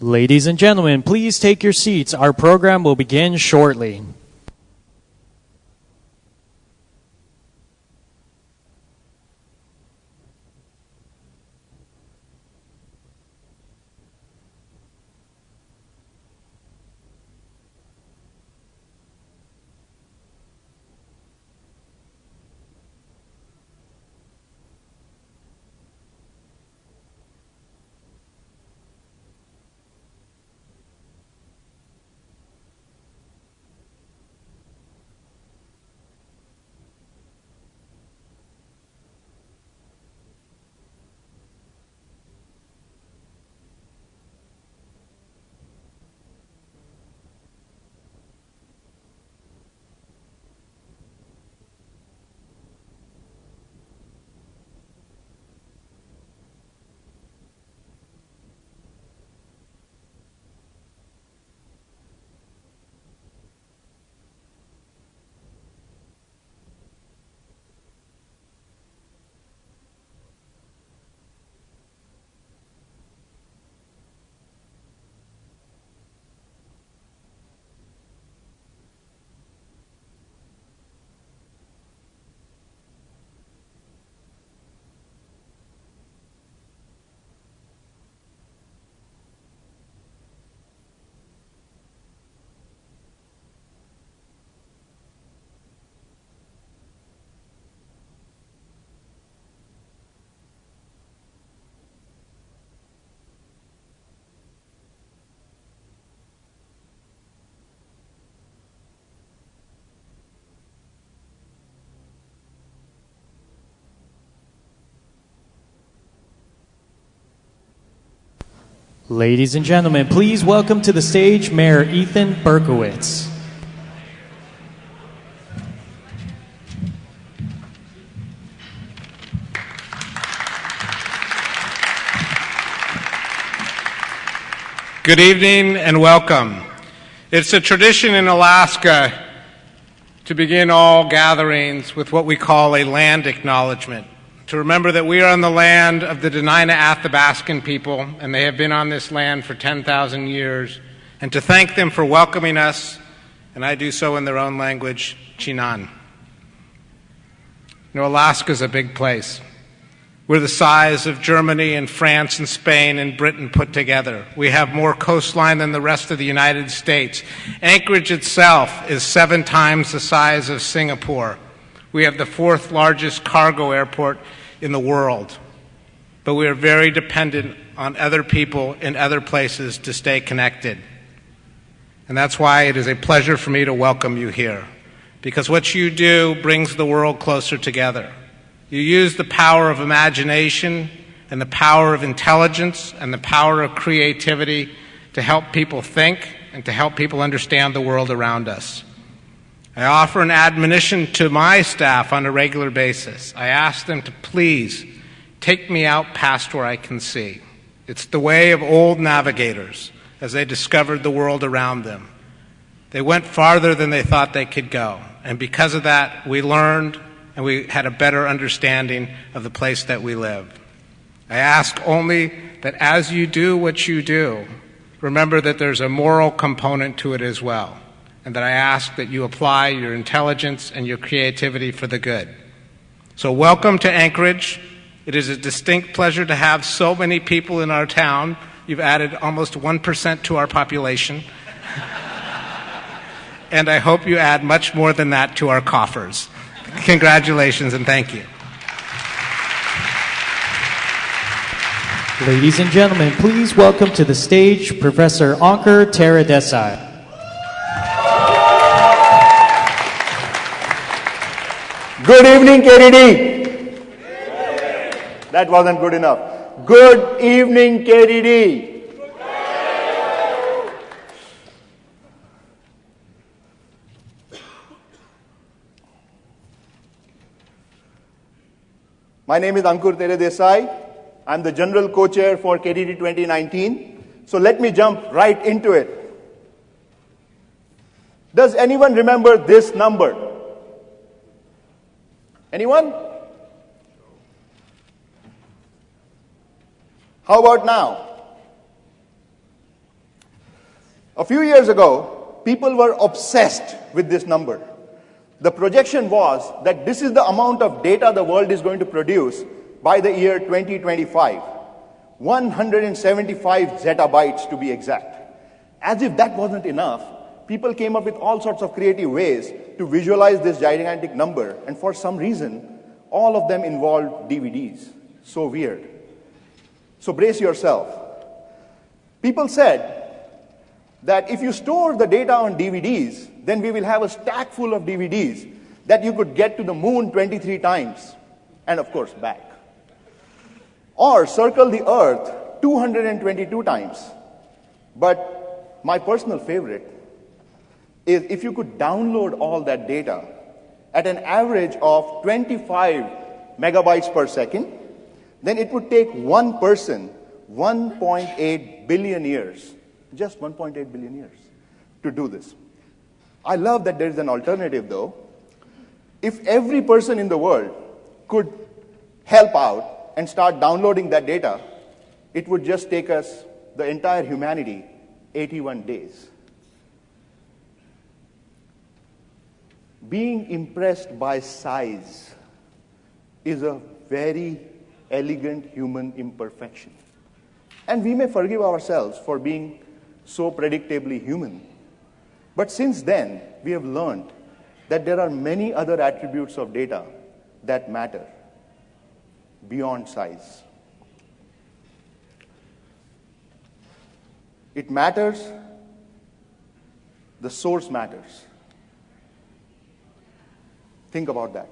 Ladies and gentlemen, please take your seats. Our program will begin shortly. Ladies and gentlemen, please welcome to the stage Mayor Ethan Berkowitz. Good evening and welcome. It's a tradition in Alaska to begin all gatherings with what we call a land acknowledgment, to remember that we are on the land of the Dena'ina Athabascan people, and they have been on this land for 10,000 years, and to thank them for welcoming us, and I do so in their own language, Chinan. You know, Alaska's a big place. We're the size of Germany and France and Spain and Britain put together. We have more coastline than the rest of the United States. Anchorage itself is 7 times the size of Singapore. We have the 4th largest cargo airport in the world. But we are very dependent on other people in other places to stay connected. And that's why it is a pleasure for me to welcome you here. Because what you do brings the world closer together. You use the power of imagination and the power of intelligence and the power of creativity to help people think and to help people understand the world around us. I offer an admonition to my staff on a regular basis. I ask them to please take me out past where I can see. It's the way of old navigators as they discovered the world around them. They went farther than they thought they could go. And because of that, we learned and we had a better understanding of the place that we live. I ask only that as you do what you do, remember that there's a moral component to it as well. And that I ask that you apply your intelligence and your creativity for the good. So welcome to Anchorage. It is a distinct pleasure to have so many people in our town. You've added almost 1% to our population. And I hope you add much more than that to our coffers. Congratulations and thank you. Ladies and gentlemen, please welcome to the stage Professor Ankur Teradesai. Good evening, KDD. That wasn't good enough. Good evening, KDD. My name is Ankur Teradesai. I'm the General Co-Chair for KDD 2019. So let me jump right into it. Does anyone remember this number? Anyone? How about now? A few years ago, people were obsessed with this number. The projection was that this is the amount of data the world is going to produce by the year 2025. 175 zettabytes to be exact. As if that wasn't enough, people came up with all sorts of creative ways to visualize this gigantic number, and for some reason, all of them involved DVDs. So weird. So brace yourself. People said that if you store the data on DVDs, then we will have a stack full of DVDs that you could get to the moon 23 times, and of course back. Or circle the Earth 222 times. But my personal favorite is if you could download all that data at an average of 25 megabytes per second, then it would take one person 1.8 billion years, just 1.8 billion years, to do this. I love that there is an alternative, though. If every person in the world could help out and start downloading that data, it would just take us, the entire humanity, 81 days. Being impressed by size is a very elegant human imperfection. And we may forgive ourselves for being so predictably human. But since then, we have learned that there are many other attributes of data that matter beyond size. It matters, the source matters. Think about that.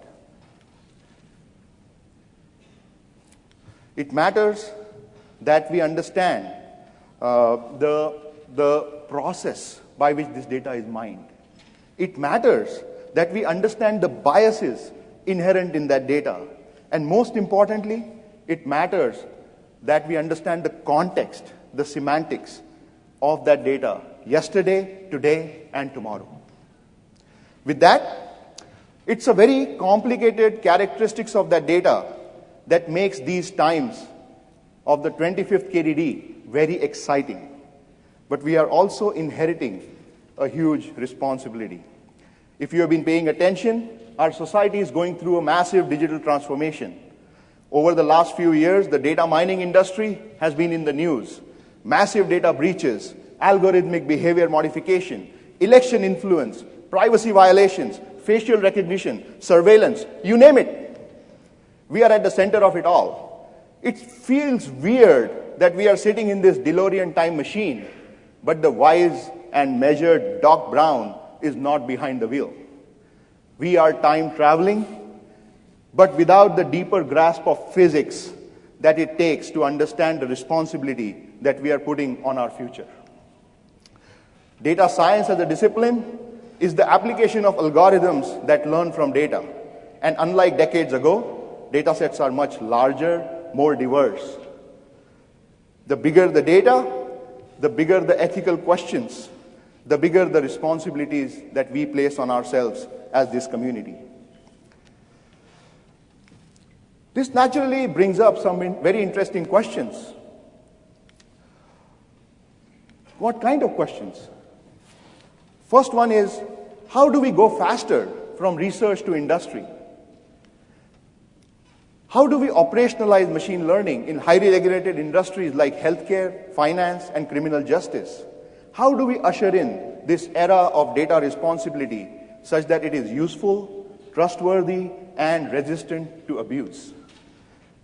It matters that we understand the process by which this data is mined. It matters that we understand the biases inherent in that data. And most importantly, it matters that we understand the context, the semantics of that data yesterday, today, and tomorrow. With that, it's a very complicated characteristics of that data that makes these times of the 25th KDD very exciting. But we are also inheriting a huge responsibility. If you have been paying attention, our society is going through a massive digital transformation. Over the last few years, the data mining industry has been in the news. Massive data breaches, algorithmic behavior modification, election influence, privacy violations, facial recognition, surveillance, you name it. We are at the center of it all. It feels weird that we are sitting in this DeLorean time machine, but the wise and measured Doc Brown is not behind the wheel. We are time traveling, but without the deeper grasp of physics that it takes to understand the responsibility that we are putting on our future. Data science as a discipline is the application of algorithms that learn from data. And unlike decades ago, data sets are much larger, more diverse. The bigger the data, the bigger the ethical questions, the bigger the responsibilities that we place on ourselves as this community. This naturally brings up some very interesting questions. What kind of questions? First one is, how do we go faster from research to industry? How do we operationalize machine learning in highly regulated industries like healthcare, finance, and criminal justice? How do we usher in this era of data responsibility such that it is useful, trustworthy, and resistant to abuse?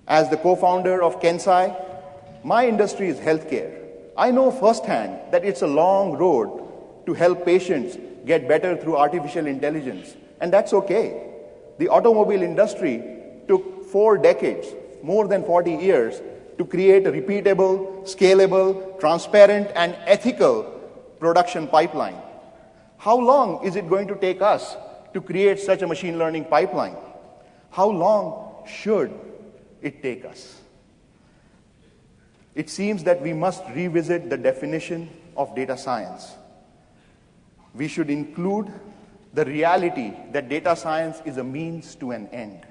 As the co-founder of Kensai, my industry is healthcare. I know firsthand that it's a long road to help patients get better through artificial intelligence, and that's okay. The automobile industry took 4 decades, more than 40 years, to create a repeatable, scalable, transparent, and ethical production pipeline. How long is it going to take us to create such a machine learning pipeline? How long should it take us? It seems that we must revisit the definition of data science. We should include the reality that data science is a means to an end.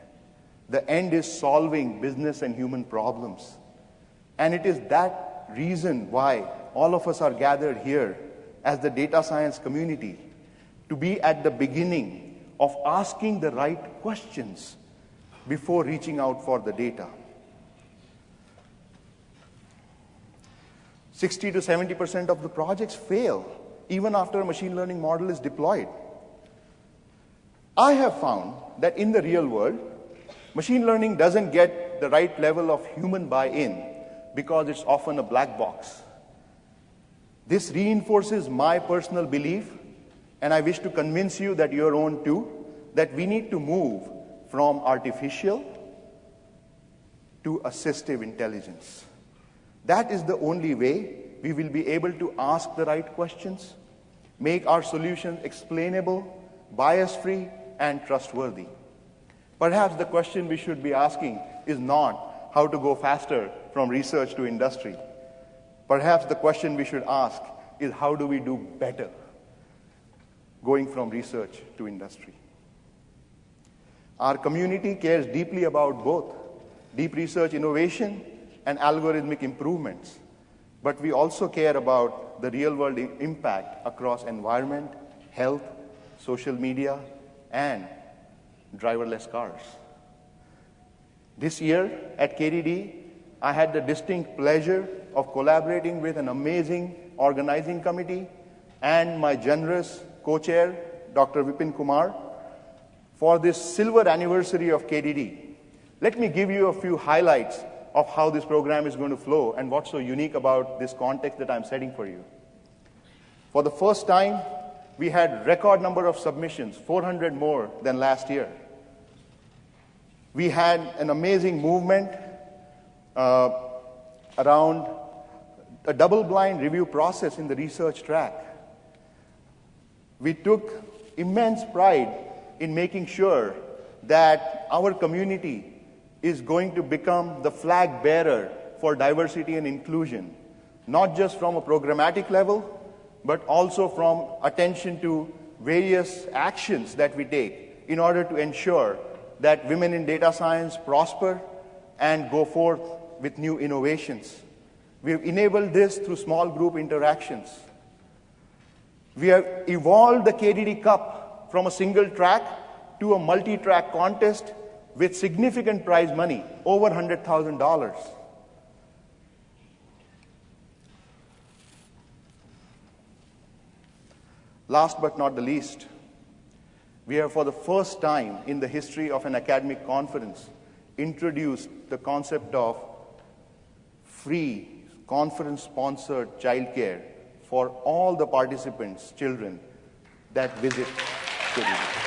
The end is solving business and human problems. And it is that reason why all of us are gathered here as the data science community to be at the beginning of asking the right questions before reaching out for the data. 60 to 70% of the projects fail even after a machine learning model is deployed. I have found that in the real world, machine learning doesn't get the right level of human buy-in because it's often a black box. This reinforces my personal belief, and I wish to convince you that your own too, that we need to move from artificial to assistive intelligence. That is the only way we will be able to ask the right questions, make our solutions explainable, bias-free, and trustworthy. Perhaps the question we should be asking is not how to go faster from research to industry. Perhaps the question we should ask is how do we do better going from research to industry. Our community cares deeply about both deep research innovation and algorithmic improvements, but we also care about the real-world impact across environment, health, social media, and driverless cars. This year at KDD, I had the distinct pleasure of collaborating with an amazing organizing committee and my generous co-chair, Dr. Vipin Kumar, for this silver anniversary of KDD. Let me give you a few highlights of how this program is going to flow and what's so unique about this context that I'm setting for you. For the first time, we had record number of submissions, 400 more than last year. We had an amazing movement around a double-blind review process in the research track. We took immense pride in making sure that our community is going to become the flag bearer for diversity and inclusion, not just from a programmatic level, but also from attention to various actions that we take in order to ensure that women in data science prosper and go forth with new innovations. We have enabled this through small group interactions. We have evolved the KDD Cup from a single track to a multi-track contest with significant prize money, over $100,000. Last but not the least, we have for the first time in the history of an academic conference introduced the concept of free conference-sponsored childcare for all the participants' children that visit KDD.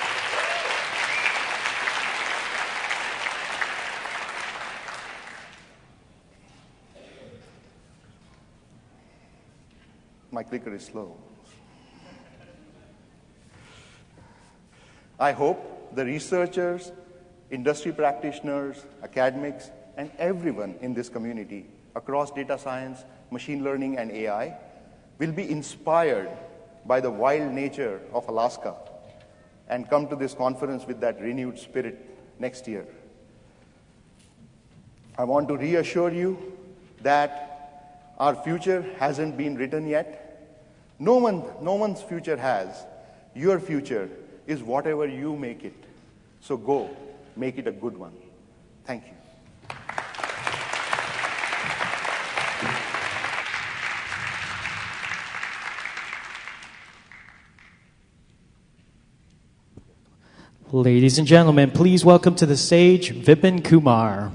My clicker is slow. I hope the researchers, industry practitioners, academics, and everyone in this community across data science, machine learning, and AI will be inspired by the wild nature of Alaska and come to this conference with that renewed spirit next year. I want to reassure you that our future hasn't been written yet. No one's future has. Your future is whatever you make it. So go, make it a good one. Thank you. Ladies and gentlemen, please welcome to the stage Vipin Kumar.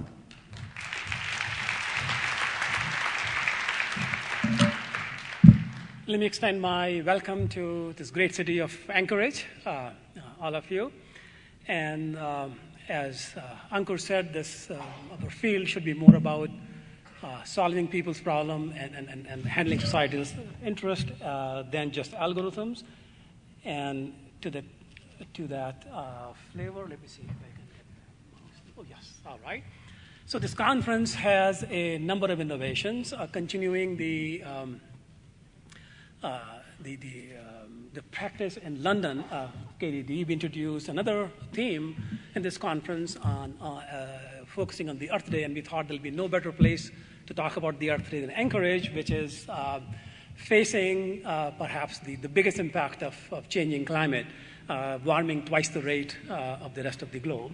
Let me extend my welcome to this great city of Anchorage, all of you. And as Ankur said, our field should be more about solving people's problem and handling society's interest than just algorithms. And to that flavor, let me see if I can get, oh yes, all right. So this conference has a number of innovations, continuing the practice in London. KDD, we introduced another theme in this conference on focusing on the Earth Day, and we thought there'll be no better place to talk about the Earth Day than Anchorage, which is facing perhaps the biggest impact of changing climate, warming twice the rate of the rest of the globe.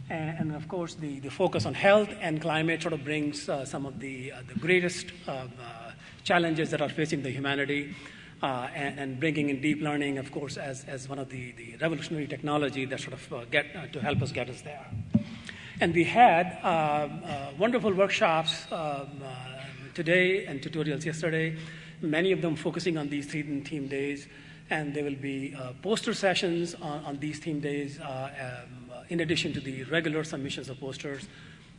And of course, the focus on health and climate sort of brings some of the greatest challenges that are facing the humanity, and bringing in deep learning, of course, as one of the revolutionary technology that sort of to help us get us there. And we had wonderful workshops today and tutorials yesterday, many of them focusing on these 3 theme days, and there will be poster sessions on these theme days in addition to the regular submissions of posters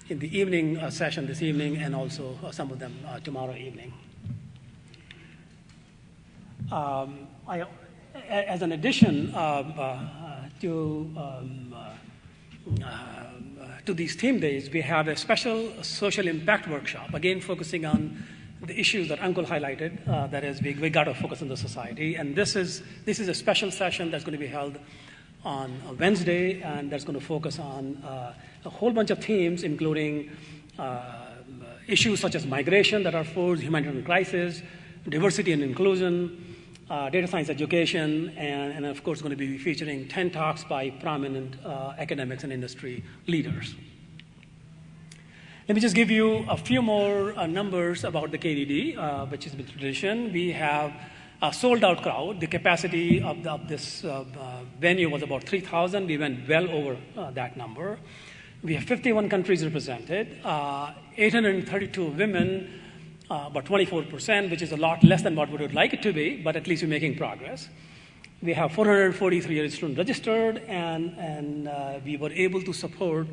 in the evening session this evening, and also some of them tomorrow evening. As an addition to these theme days, we have a special social impact workshop, again focusing on the issues that Uncle highlighted, that is, we got to focus on the society. And this is a special session that's going to be held on Wednesday, and that's going to focus on a whole bunch of themes, including issues such as migration that are forced, humanitarian crisis, diversity and inclusion, data science education, and of course going to be featuring 10 talks by prominent academics and industry leaders. Let me just give you a few more numbers about the KDD, which is the tradition. We have a sold-out crowd. The capacity of this venue was about 3,000. We went well over that number. We have 51 countries represented, 832 women, about 24%, which is a lot less than what we would like it to be, but at least we're making progress. We have 443 students registered, and we were able to support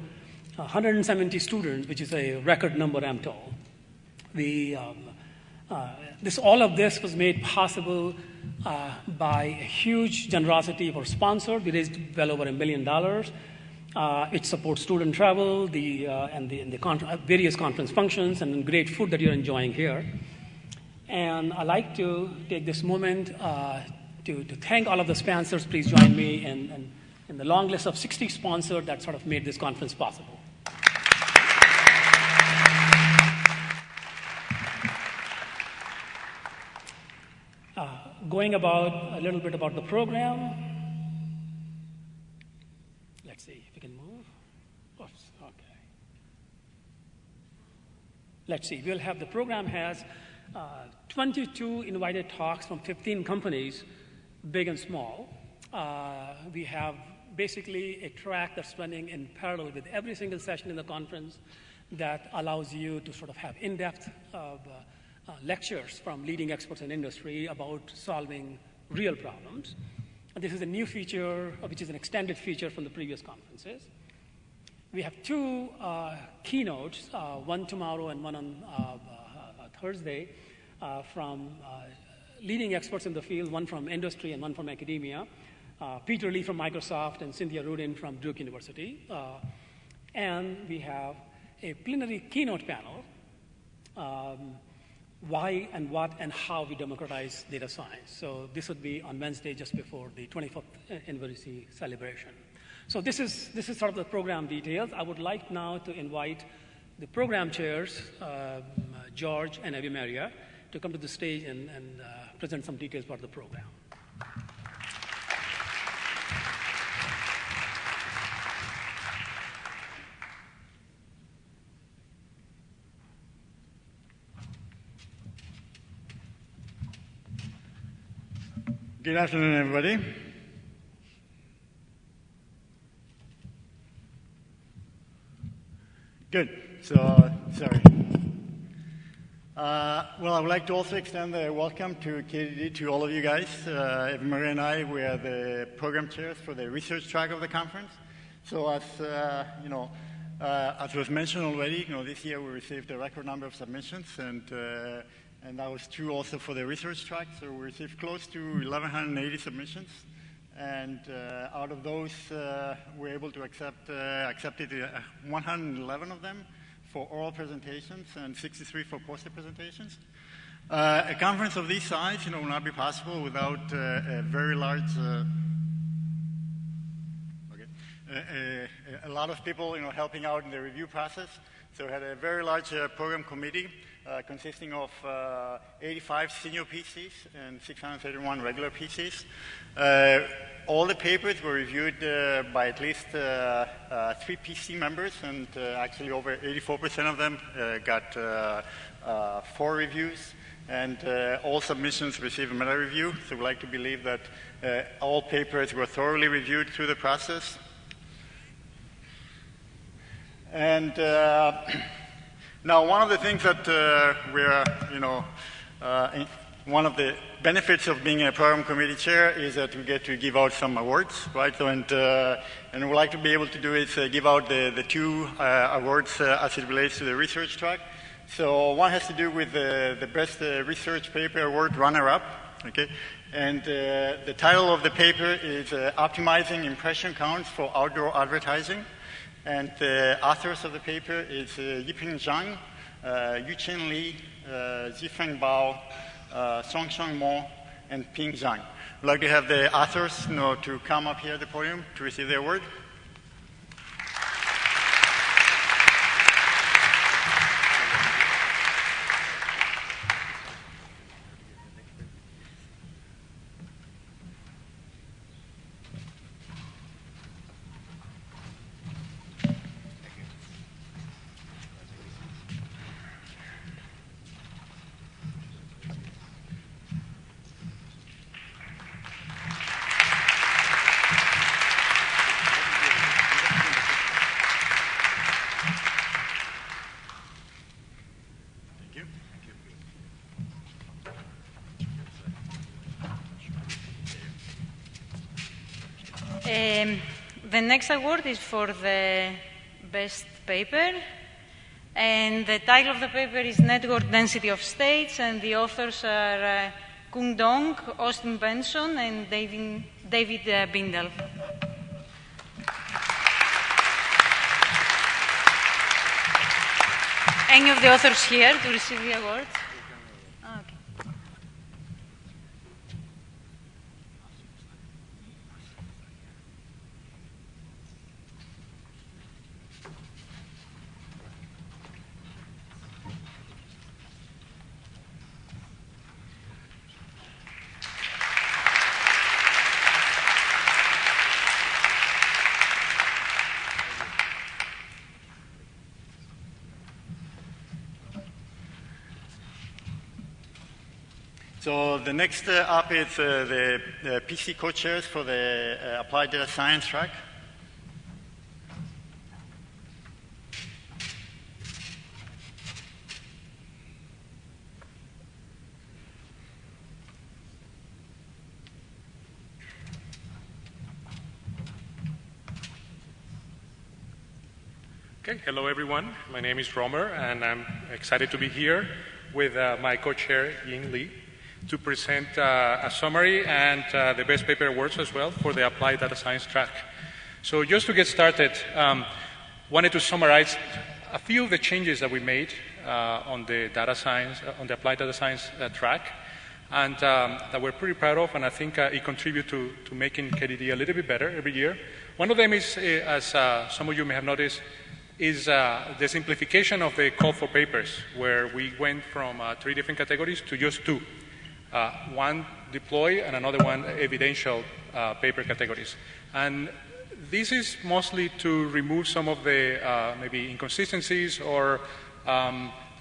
170 students, which is a record number, I'm told. All of this was made possible by a huge generosity of our sponsor. We raised well over $1 million. It supports student travel, and the various conference functions, and great food that you're enjoying here. And I'd like to take this moment to thank all of the sponsors. Please join me in the long list of 60 sponsors that sort of made this conference possible. Going about a little bit about the program. Let's see if we can move. Oops, okay. Let's see. The program has 22 invited talks from 15 companies, big and small. We have basically a track that's running in parallel with every single session in the conference that allows you to sort of have in-depth lectures from leading experts in industry about solving real problems. And this is a new feature, which is an extended feature from the previous conferences. We have 2 keynotes, one tomorrow and one on Thursday, from leading experts in the field, one from industry and one from academia, Peter Lee from Microsoft and Cynthia Rudin from Duke University. And we have a plenary keynote panel, why and what and how we democratize data science. So this would be on Wednesday, just before the 24th anniversary celebration. So this is sort of the program details. I would like now to invite the program chairs, George and Ave Maria, to come to the stage and present some details about the program. Good afternoon, everybody. Good. So, sorry. Well, I would like to also extend a welcome to KDD to all of you guys. Eva Maria and I, we are the program chairs for the research track of the conference. So, as as was mentioned already, this year we received a record number of submissions, and that was true also for the research track. So we received close to 1,180 submissions. And out of those, we're able to accepted 111 of them for oral presentations and 63 for poster presentations. A conference of this size, will not be possible without a very large, a lot of people, helping out in the review process. So we had a very large program committee consisting of 85 senior PCs and 631 regular PCs. All the papers were reviewed by at least 3 PC members, and actually over 84% of them got 4 reviews. And all submissions received a meta review, so we like to believe that all papers were thoroughly reviewed through the process. And now one of the things that one of the benefits of being a program committee chair is that we get to give out some awards, right? So, and we like to be able to do is give out the 2 awards as it relates to the research track. So one has to do with the best research paper award runner-up, okay? And the title of the paper is Optimizing Impression Counts for Outdoor Advertising. And the authors of the paper is Yiping Zhang, Yuchen Li, Zifeng Bao, Songsheng Mo, and Ping Zhang. I'd like to have the authors to come up here at the podium to receive the award. The next award is for the best paper, and the title of the paper is Network Density of States, and the authors are Kung Dong, Austin Benson, and David Bindel. Any of the authors here to receive the award? So the next up is the PC co-chairs for the Applied Data Science track. Okay, hello everyone. My name is Romer, and I'm excited to be here with my co-chair, Ying Li, to present a summary and the best paper awards as well for the Applied Data Science track. So just to get started, wanted to summarize a few of the changes that we made on the data science, on the Applied Data Science track, and that we're pretty proud of, and I think it contributes to making KDD a little bit better every year. One of them is, as some of you may have noticed, is the simplification of the call for papers, where we went from 3 different categories to just 2. One deploy and another one evidential paper categories. And this is mostly to remove some of the maybe inconsistencies or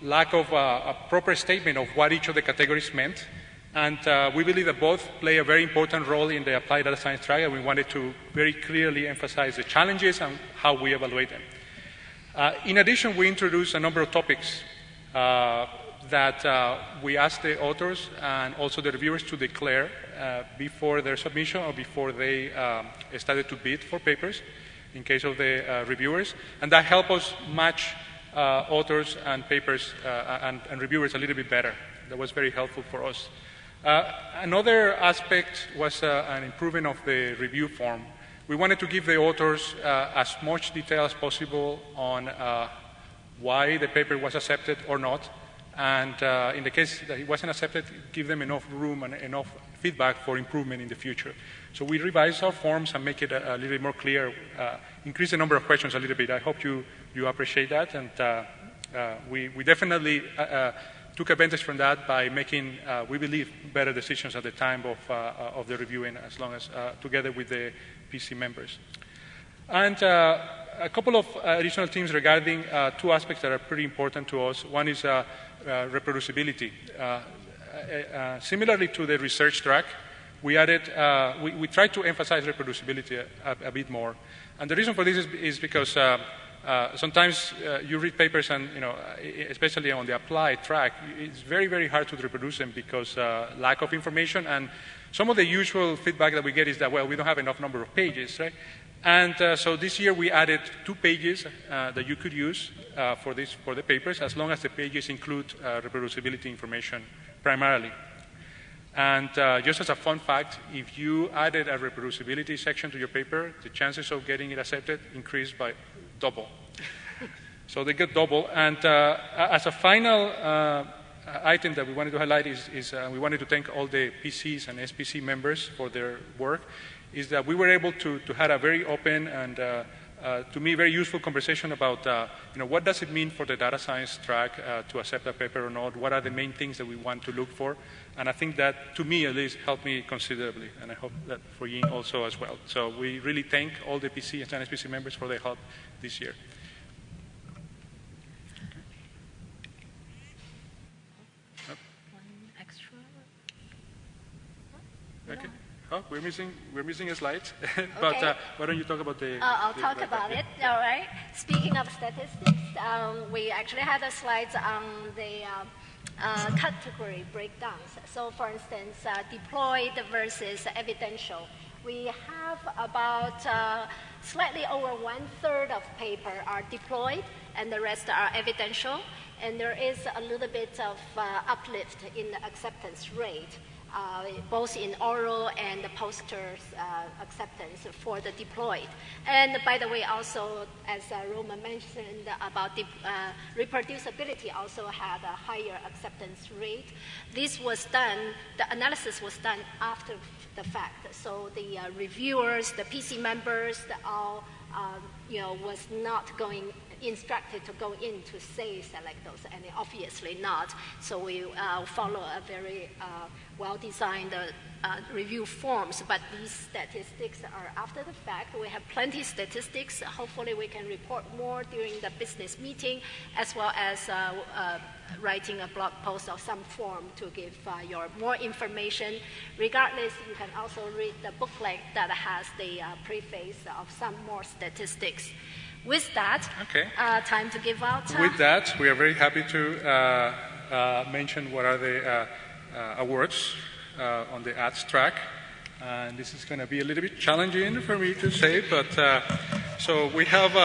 lack of a proper statement of what each of the categories meant. And we believe that both play a very important role in the Applied Data Science track, and we wanted to very clearly emphasize the challenges and how we evaluate them. In addition, we introduced a number of topics that we asked the authors and also the reviewers to declare before their submission or before they started to bid for papers in case of the reviewers. And that helped us match authors and papers and reviewers a little bit better. That was very helpful for us. Another aspect was an improvement of the review form. We wanted to give the authors as much detail as possible on why the paper was accepted or not. And in the case that it wasn't accepted, give them enough room and enough feedback for improvement in the future. So we revised our forms and make it a little bit more clear, increase the number of questions a little bit. I hope you appreciate that. And we definitely took advantage from that by making, we believe, better decisions at the time of the reviewing, as long as together with the PC members. And a couple of additional things regarding two aspects that are pretty important to us. One is reproducibility. Similarly to the research track, we added, we tried to emphasize reproducibility a bit more. And the reason for this is because sometimes you read papers and, especially on the applied track, it's very, very hard to reproduce them because lack of information. And some of the usual feedback that we get is that, well, we don't have enough number of pages, right? And so this year we added 2 pages that you could use for the papers, as long as the pages include reproducibility information primarily. And just as a fun fact, if you added a reproducibility section to your paper, the chances of getting it accepted increased by double. So they get double. And as a final item that we wanted to highlight is we wanted to thank all the PCs and SPC members for their work, is that we were able to have a very open and, to me, very useful conversation about, what does it mean for the data science track to accept a paper or not? What are the main things that we want to look for? And I think that, to me at least, helped me considerably, and I hope that for Ying also as well. So we really thank all the PC and SPC members for their help this year. One extra. Okay. Oh, we're missing a slide, but Okay. Why don't you talk about the? I'll talk about it. All right. Speaking of statistics, we actually had the slides on the category breakdowns. So, for instance, deployed versus evidential. We have about slightly over 1/3 of paper are deployed, and the rest are evidential. And there is a little bit of uplift in the acceptance rate. Both in oral and the posters acceptance for the deployed. And by the way, also, as Roma mentioned about the reproducibility also had a higher acceptance rate. This was done, the analysis was done after the fact. So the reviewers, the PC members, all was not instructed to go in to say select those, and obviously not. So we follow a very well-designed review forms, but these statistics are after the fact. We have plenty of statistics. Hopefully we can report more during the business meeting, as well as writing a blog post or some form to give your more information. Regardless, you can also read the booklet that has the preface of some more statistics. With that, okay. Time to give out. With that, we are very happy to mention what are the awards on the ads track. And this is going to be a little bit challenging for me to say, but so we have,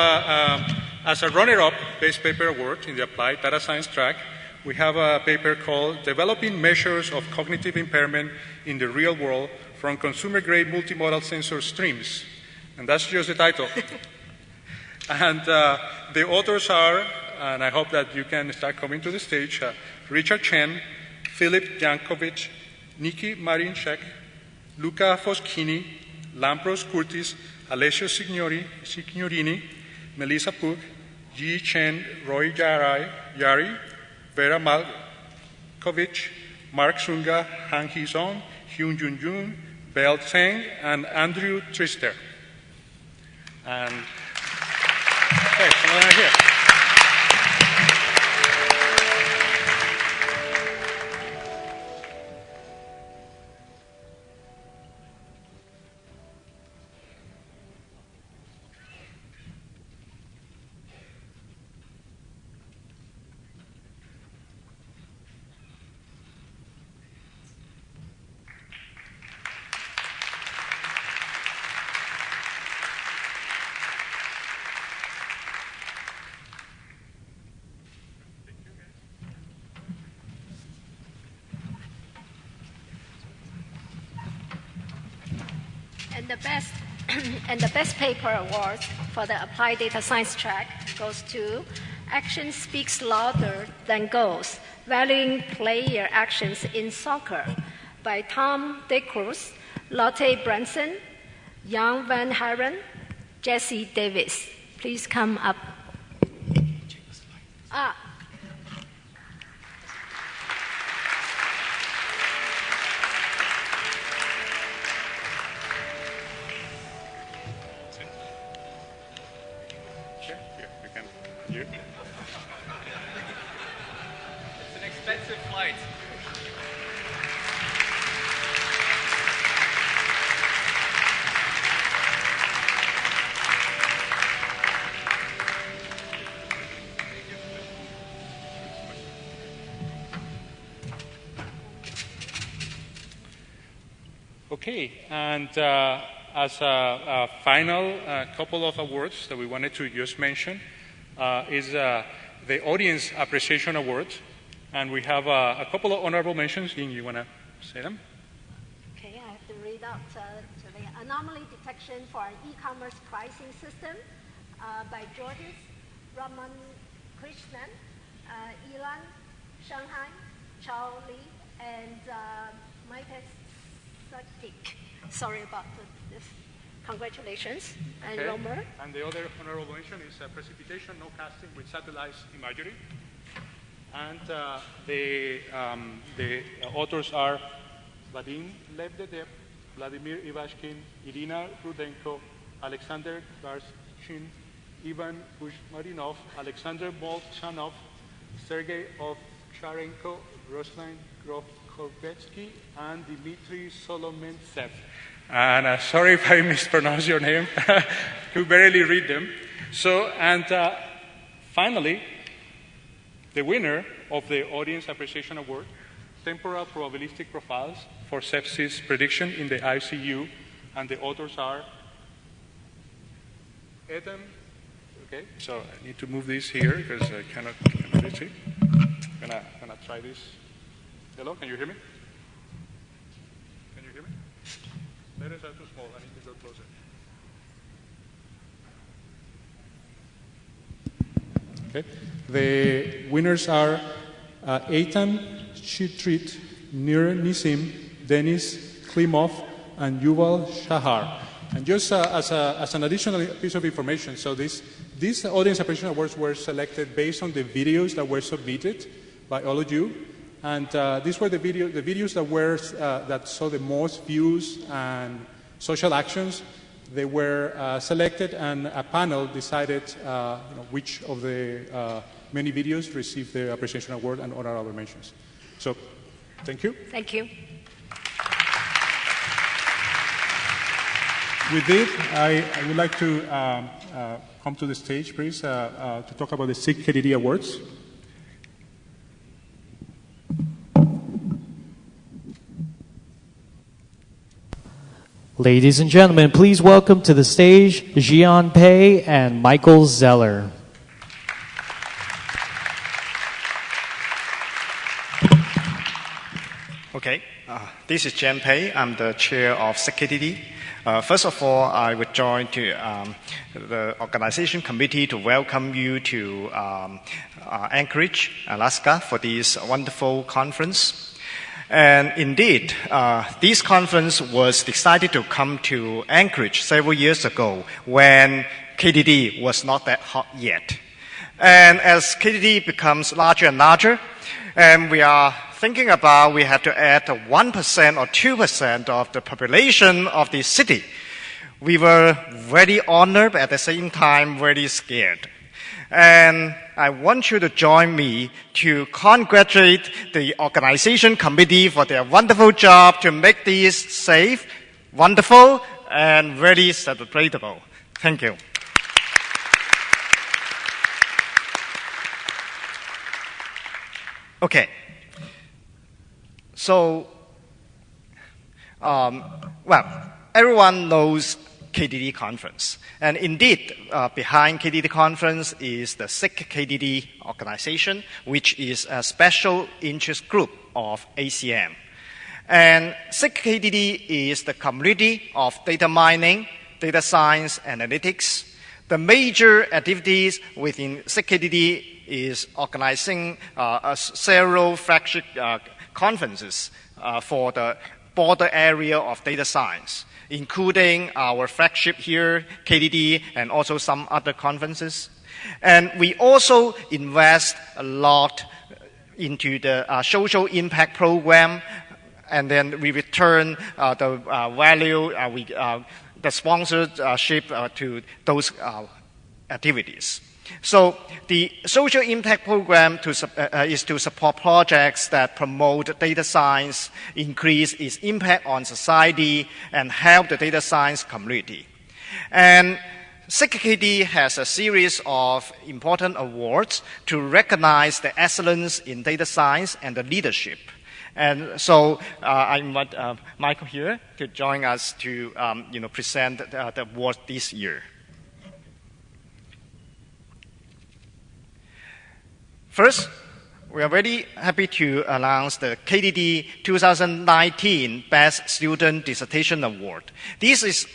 as a runner-up Best Paper Award in the Applied Data Science track, we have a paper called Developing Measures of Cognitive Impairment in the Real World from Consumer-Grade Multimodal Sensor Streams. And that's just the title. And the authors are, and I hope that you can start coming to the stage, Richard Chen, Philip Jankovic, Nikki Marinchek, Luca Foschini, Lampros Curtis, Alessio Signorini, Melissa Pug, Yi Chen, Roy Yari, Vera Malkovich, Mark Sunga, Han Hee-song, Hyun Jun, Belle Tseng, and Andrew Trister. And hey, come on here. And the best paper award for the Applied Data Science track goes to Action Speaks Louder Than Goals, Valuing Player Actions in Soccer by Tom De Cruz, Lotte Branson, Jan Van Haren, Jesse Davis. Please come up. Okay, and as a final couple of awards that we wanted to just mention is the Audience Appreciation Award. And we have a couple of honorable mentions. Ying, you want to say them? Okay, I have to read out the anomaly detection for an e-commerce pricing system by Georges Raman Krishnan, Ilan Shanghai, Chao Li, and Maite Sadik. Sorry about this. Congratulations. And Romer. And the other honorable mention is precipitation, no casting with satellite imagery. And the authors are Vadim Lebdedev, Vladimir Ivashkin, Irina Rudenko, Alexander Garshin, Ivan Kushmarinov, Alexander Molchanov, Sergei Ovcharenko, Ruslan Grofkovetsky, and Dmitry Solomentsev. And sorry if I mispronounce your name. You barely read them. So, and finally, the winner of the Audience Appreciation Award, Temporal Probabilistic Profiles for Sepsis Prediction in the ICU, and the authors are Adam. Okay, so I need to move this here because I cannot see. I'm gonna try this. Hello, can you hear me? Can you hear me? Letters are too small. I need to go closer. Okay. The winners are Eitan Chitrit, Nir Nisim, Denis Klimov, and Yuval Shahar. And just as an additional piece of information, so these Audience Appreciation Awards were selected based on the videos that were submitted by all of you. And these were the videos that saw the most views and social actions. They were selected, and a panel decided which of the many videos received the Appreciation Award and honorable mentions. So, thank you. Thank you. With this, I would like to come to the stage, please, to talk about the SIGKDD Awards. Ladies and gentlemen, please welcome to the stage Jian Pei and Michael Zeller. Okay, this is Jian Pei. I'm the chair of SIGKDD. First of all, I would join to the organization committee to welcome you to Anchorage, Alaska for this wonderful conference. And indeed, this conference was decided to come to Anchorage several years ago when KDD was not that hot yet. And as KDD becomes larger and larger, and we are thinking about we have to add 1% or 2% of the population of the city, we were very honored, but at the same time very scared. And I want you to join me to congratulate the organization committee for their wonderful job to make this safe, wonderful, and very celebratable. Thank you. Okay. So, everyone knows KDD conference. And indeed, behind KDD conference is the SIGKDD organization, which is a special interest group of ACM. And SIGKDD is the community of data mining, data science, analytics. The major activities within SIGKDD is organizing several flagship conferences for the border area of data science, including our flagship here, KDD, and also some other conferences. And we also invest a lot into the social impact program, and then we return the value, the sponsorship to those activities. So the social impact program is to support projects that promote data science, increase its impact on society, and help the data science community. And SIGKDD has a series of important awards to recognize the excellence in data science and the leadership. And so I invite Michael here to join us to present the award this year. First, we are very happy to announce the KDD 2019 Best Student Dissertation Award. This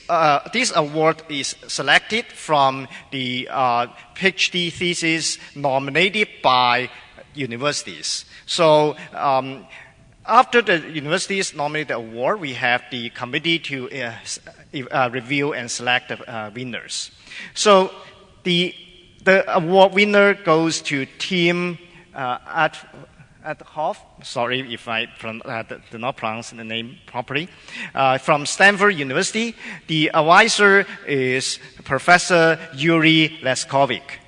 award is selected from the PhD thesis nominated by universities. So after the universities nominate the award, we have the committee to review and select the winners. So the award winner goes to Team at Hoff, sorry if I did not pronounce the name properly, from Stanford University. The advisor is Professor Yuri Leskovic.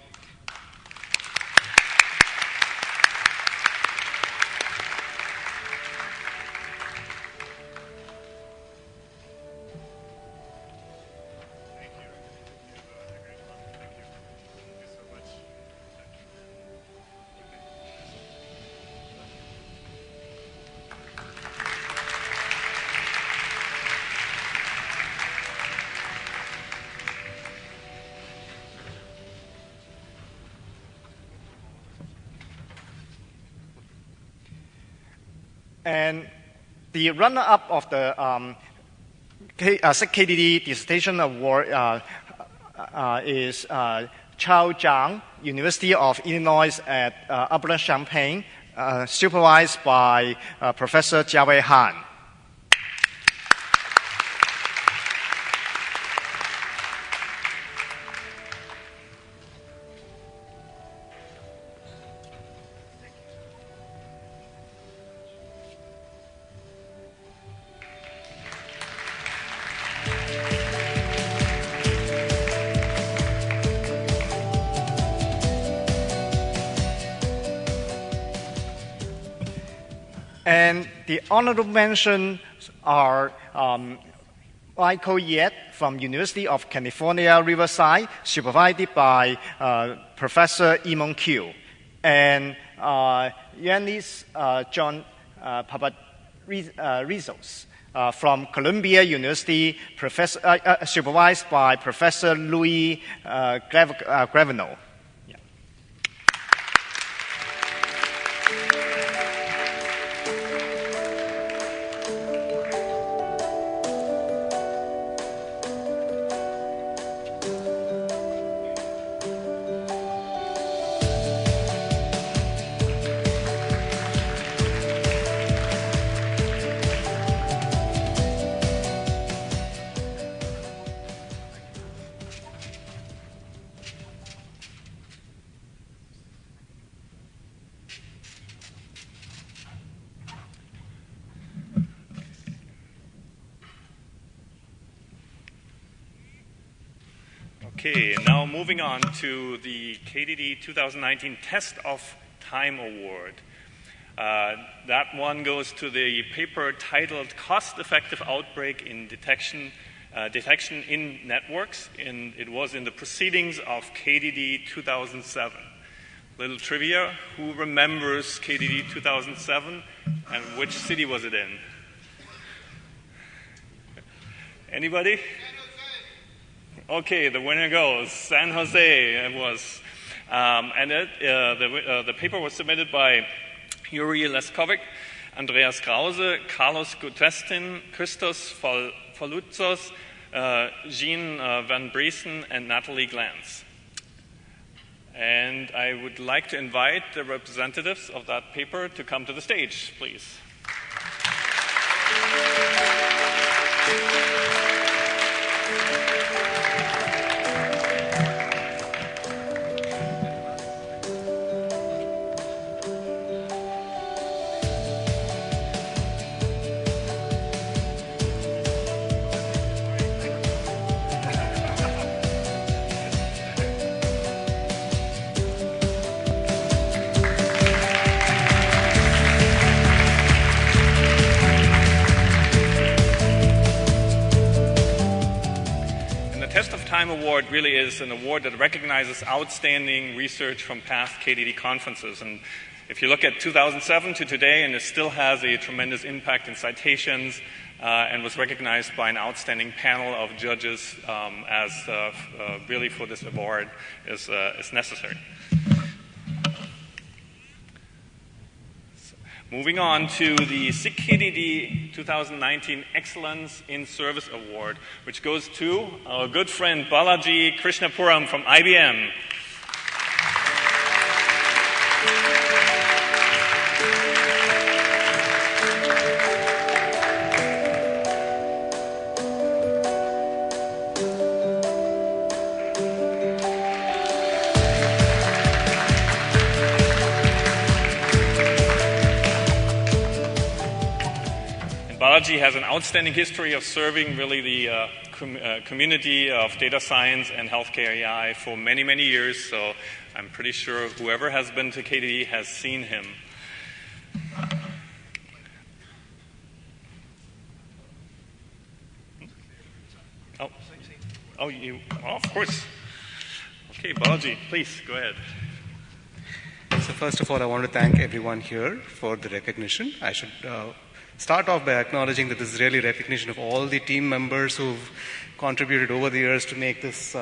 And the runner-up of the SIGKDD Dissertation Award is Chao Zhang, University of Illinois at Urbana-Champaign, supervised by Professor Jiawei Han. And the honorable mentions are Michael Yet from University of California, Riverside, supervised by Professor Imon Q. And Yanis John Paparizos from Columbia University, supervised by Professor Louis Gravino. Okay, now moving on to the KDD 2019 Test of Time Award. That one goes to the paper titled Cost-Effective Outbreak in Detection in Networks, and it was in the proceedings of KDD 2007. Little trivia, who remembers KDD 2007 and which city was it in? Anybody? Okay, the winner goes San Jose. It was, and the paper was submitted by Yuri Leskovic, Andreas Krause, Carlos Gutestin, Christos Folutzos, Jean Van Briesen, and Natalie Glantz. And I would like to invite the representatives of that paper to come to the stage, please. Time Award really is an award that recognizes outstanding research from past KDD conferences. And If you look at 2007 to today, and it still has a tremendous impact in citations, and was recognized by an outstanding panel of judges as really for this award is necessary. Moving on to the SIGKDD 2019 Excellence in Service Award, which goes to our good friend Balaji Krishnapuram from IBM. Balaji has an outstanding history of serving really the community of data science and healthcare AI for many, many years. So I'm pretty sure whoever has been to KDD has seen him. Oh, of course. Okay, Balaji, please go ahead. So first of all, I want to thank everyone here for the recognition. I should start off by acknowledging that this is really recognition of all the team members who've contributed over the years to make this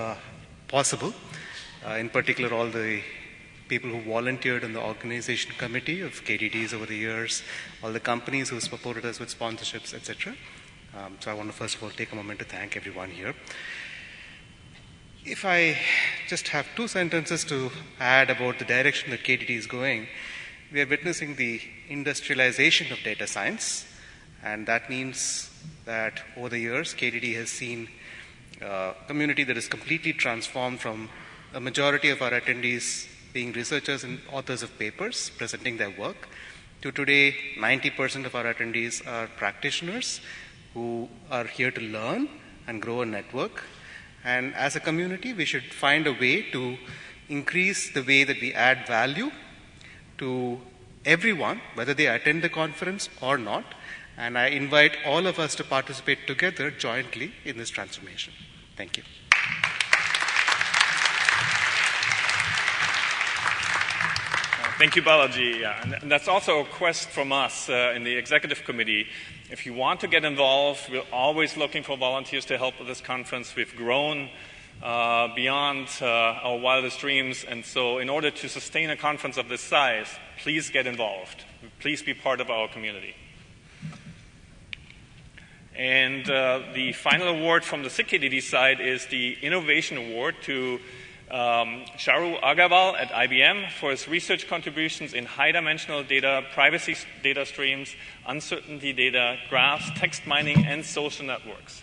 possible. In particular, all the people who volunteered in the organization committee of KDDs over the years, all the companies who supported us with sponsorships, etc. So I want to first of all take a moment to thank everyone here. If I just have 2 sentences to add about the direction that KDD is going, we are witnessing the industrialization of data science, and that means that over the years, KDD has seen a community that is completely transformed from a majority of our attendees being researchers and authors of papers presenting their work, to today 90% of our attendees are practitioners who are here to learn and grow a network. And as a community, we should find a way to increase the way that we add value to everyone, whether they attend the conference or not. And I invite all of us to participate together jointly in this transformation. Thank you. Thank you, Balaji. Yeah, and that's also a request from us in the executive committee. If you want to get involved, we're always looking for volunteers to help with this conference. We've grown beyond our wildest dreams, and so in order to sustain a conference of this size, please get involved. Please be part of our community. And the final award from the SIGKDD side is the Innovation Award to Charu Agarwal at IBM for his research contributions in high-dimensional data, privacy data streams, uncertainty data, graphs, text mining, and social networks.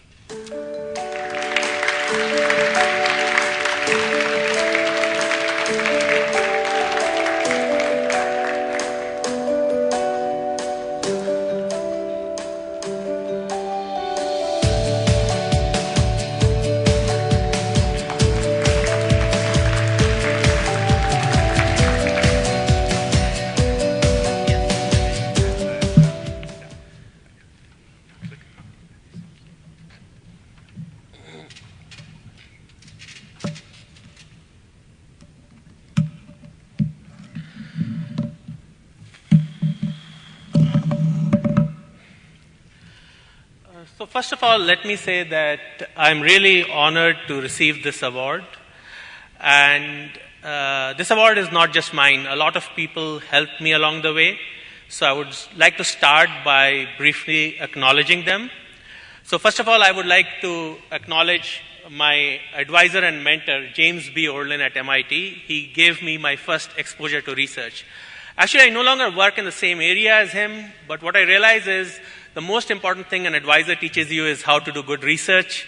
So first of all, let me say that I'm really honored to receive this award. And this award is not just mine. A lot of people helped me along the way. So I would like to start by briefly acknowledging them. So first of all, I would like to acknowledge my advisor and mentor, James B. Orlin at MIT. He gave me my first exposure to research. Actually, I no longer work in the same area as him, but what I realize is the most important thing an advisor teaches you is how to do good research.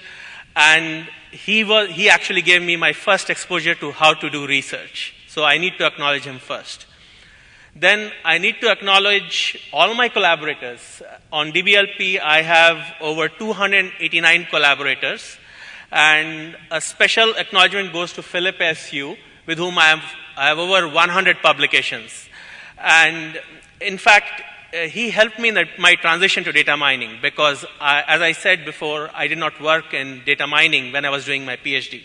And he actually gave me my first exposure to how to do research. So I need to acknowledge him first. Then I need to acknowledge all my collaborators. On DBLP, I have over 289 collaborators. And a special acknowledgement goes to Philip SU, with whom I have over 100 publications. And in fact, he helped me in my transition to data mining because, as I said before, I did not work in data mining when I was doing my PhD.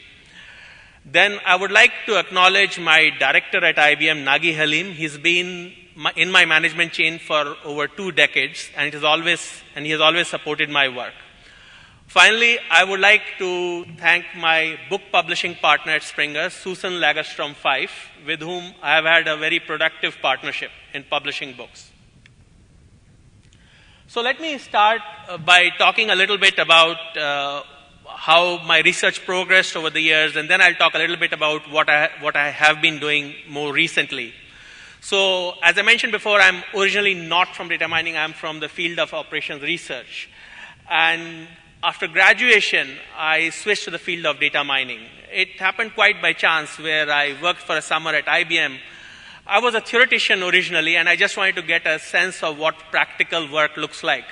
Then I would like to acknowledge my director at IBM, Nagi Halim. He's been in my management chain for over 2 decades, and he has always supported my work. Finally, I would like to thank my book publishing partner at Springer, Susan Lagerstrom-Fife, with whom I have had a very productive partnership in publishing books. So let me start by talking a little bit about how my research progressed over the years, and then I'll talk a little bit about what I have been doing more recently. So as I mentioned before, I'm originally not from data mining. I'm from the field of operations research. And after graduation, I switched to the field of data mining. It happened quite by chance, where I worked for a summer at IBM. I was a theoretician originally, and I just wanted to get a sense of what practical work looks like.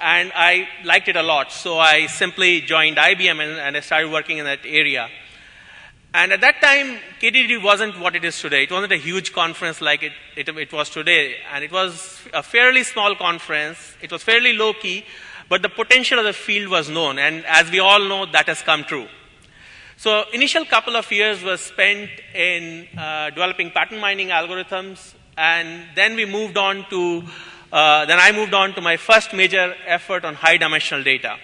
And I liked it a lot, so I simply joined IBM and I started working in that area. And at that time, KDD wasn't what it is today. It wasn't a huge conference like it was today. And it was a fairly small conference. It was fairly low-key, but the potential of the field was known. And as we all know, that has come true. So initial couple of years was spent in developing pattern mining algorithms. And then we moved on to, then I moved on to my first major effort on high-dimensional data.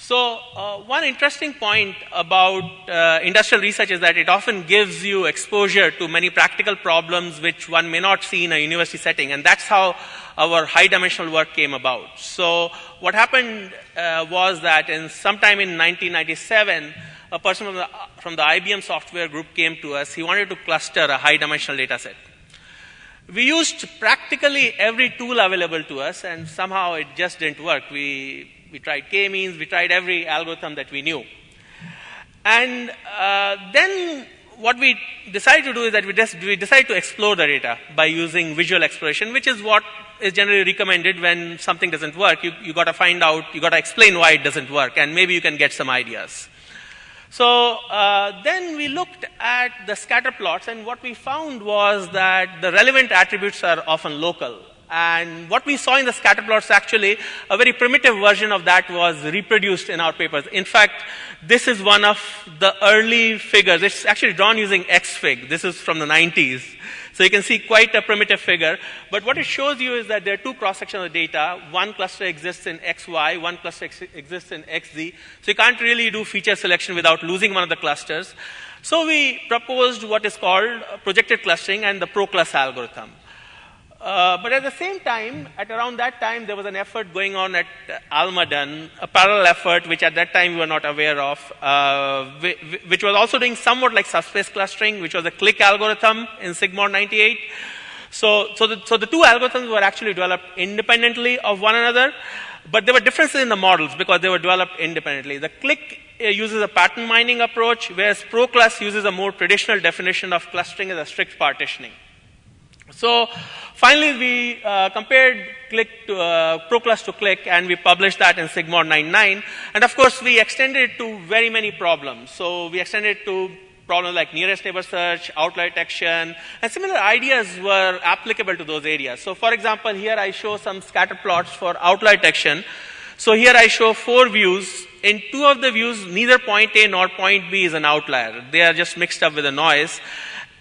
So one interesting point about industrial research is that it often gives you exposure to many practical problems which one may not see in a university setting, and that's how our high-dimensional work came about. So what happened was that sometime in 1997, a person from the IBM software group came to us. He wanted to cluster a high-dimensional data set. We used practically every tool available to us, and somehow it just didn't work. We tried k-means, we tried every algorithm that we knew. And then what we decided to do is that we decided to explore the data by using visual exploration, which is what is generally recommended when something doesn't work. You got to find out, you got to explain why it doesn't work, and maybe you can get some ideas. So then we looked at the scatter plots, and what we found was that the relevant attributes are often local. And what we saw in the scatter plots, actually, a very primitive version of that was reproduced in our papers. In fact, this is one of the early figures. It's actually drawn using XFIG. This is from the 90s. So you can see quite a primitive figure. But what it shows you is that there are 2 cross-sections of data. One cluster exists in XY, one cluster exists in XZ. So you can't really do feature selection without losing one of the clusters. So we proposed what is called projected clustering and the Proplus algorithm. But at the same time, at around that time, there was an effort going on at Almaden, a parallel effort which at that time we were not aware of, which was also doing somewhat like subspace clustering, which was a click algorithm in Sigmod 98. So the 2 algorithms were actually developed independently of one another, but there were differences in the models because they were developed independently. The click uses a pattern mining approach, whereas Proplus uses a more traditional definition of clustering as a strict partitioning. So finally, we compared Proplus to click, and we published that in Sigmod 99. And of course, we extended it to very many problems. So we extended it to problems like nearest neighbor search, outlier detection, and similar ideas were applicable to those areas. So for example, here I show some scatter plots for outlier detection. So here I show 4 views. In 2 of the views, neither point A nor point B is an outlier. They are just mixed up with the noise.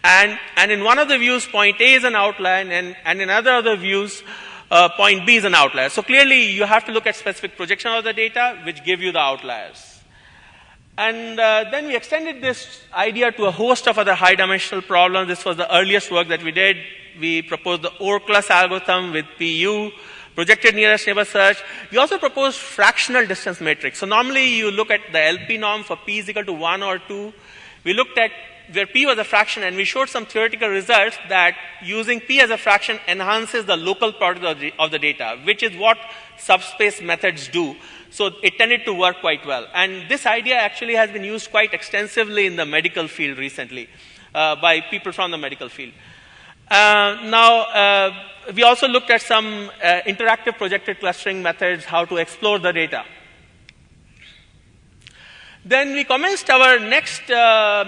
And in one of the views, point A is an outlier, and in other views, point B is an outlier. So clearly, you have to look at specific projection of the data, which give you the outliers. And then we extended this idea to a host of other high-dimensional problems. This was the earliest work that we did. We proposed the OR-class algorithm with PU, projected nearest neighbor search. We also proposed fractional distance matrix. So normally, you look at the LP norm for P is equal to 1 or 2. We looked at where P was a fraction, and we showed some theoretical results that using P as a fraction enhances the local part of the data, which is what subspace methods do. So it tended to work quite well. And this idea actually has been used quite extensively in the medical field recently by people from the medical field. Now, we also looked at some interactive projected clustering methods, how to explore the data. Then we commenced our next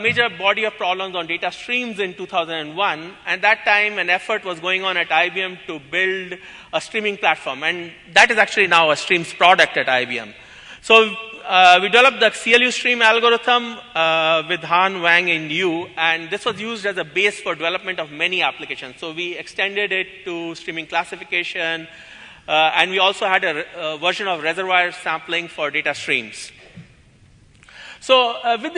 major body of problems on data streams in 2001. And that time, an effort was going on at IBM to build a streaming platform. And that is actually now a streams product at IBM. So we developed the CLU stream algorithm with Han, Wang, and Yu, and this was used as a base for development of many applications. So we extended it to streaming classification, and we also had a version of reservoir sampling for data streams. So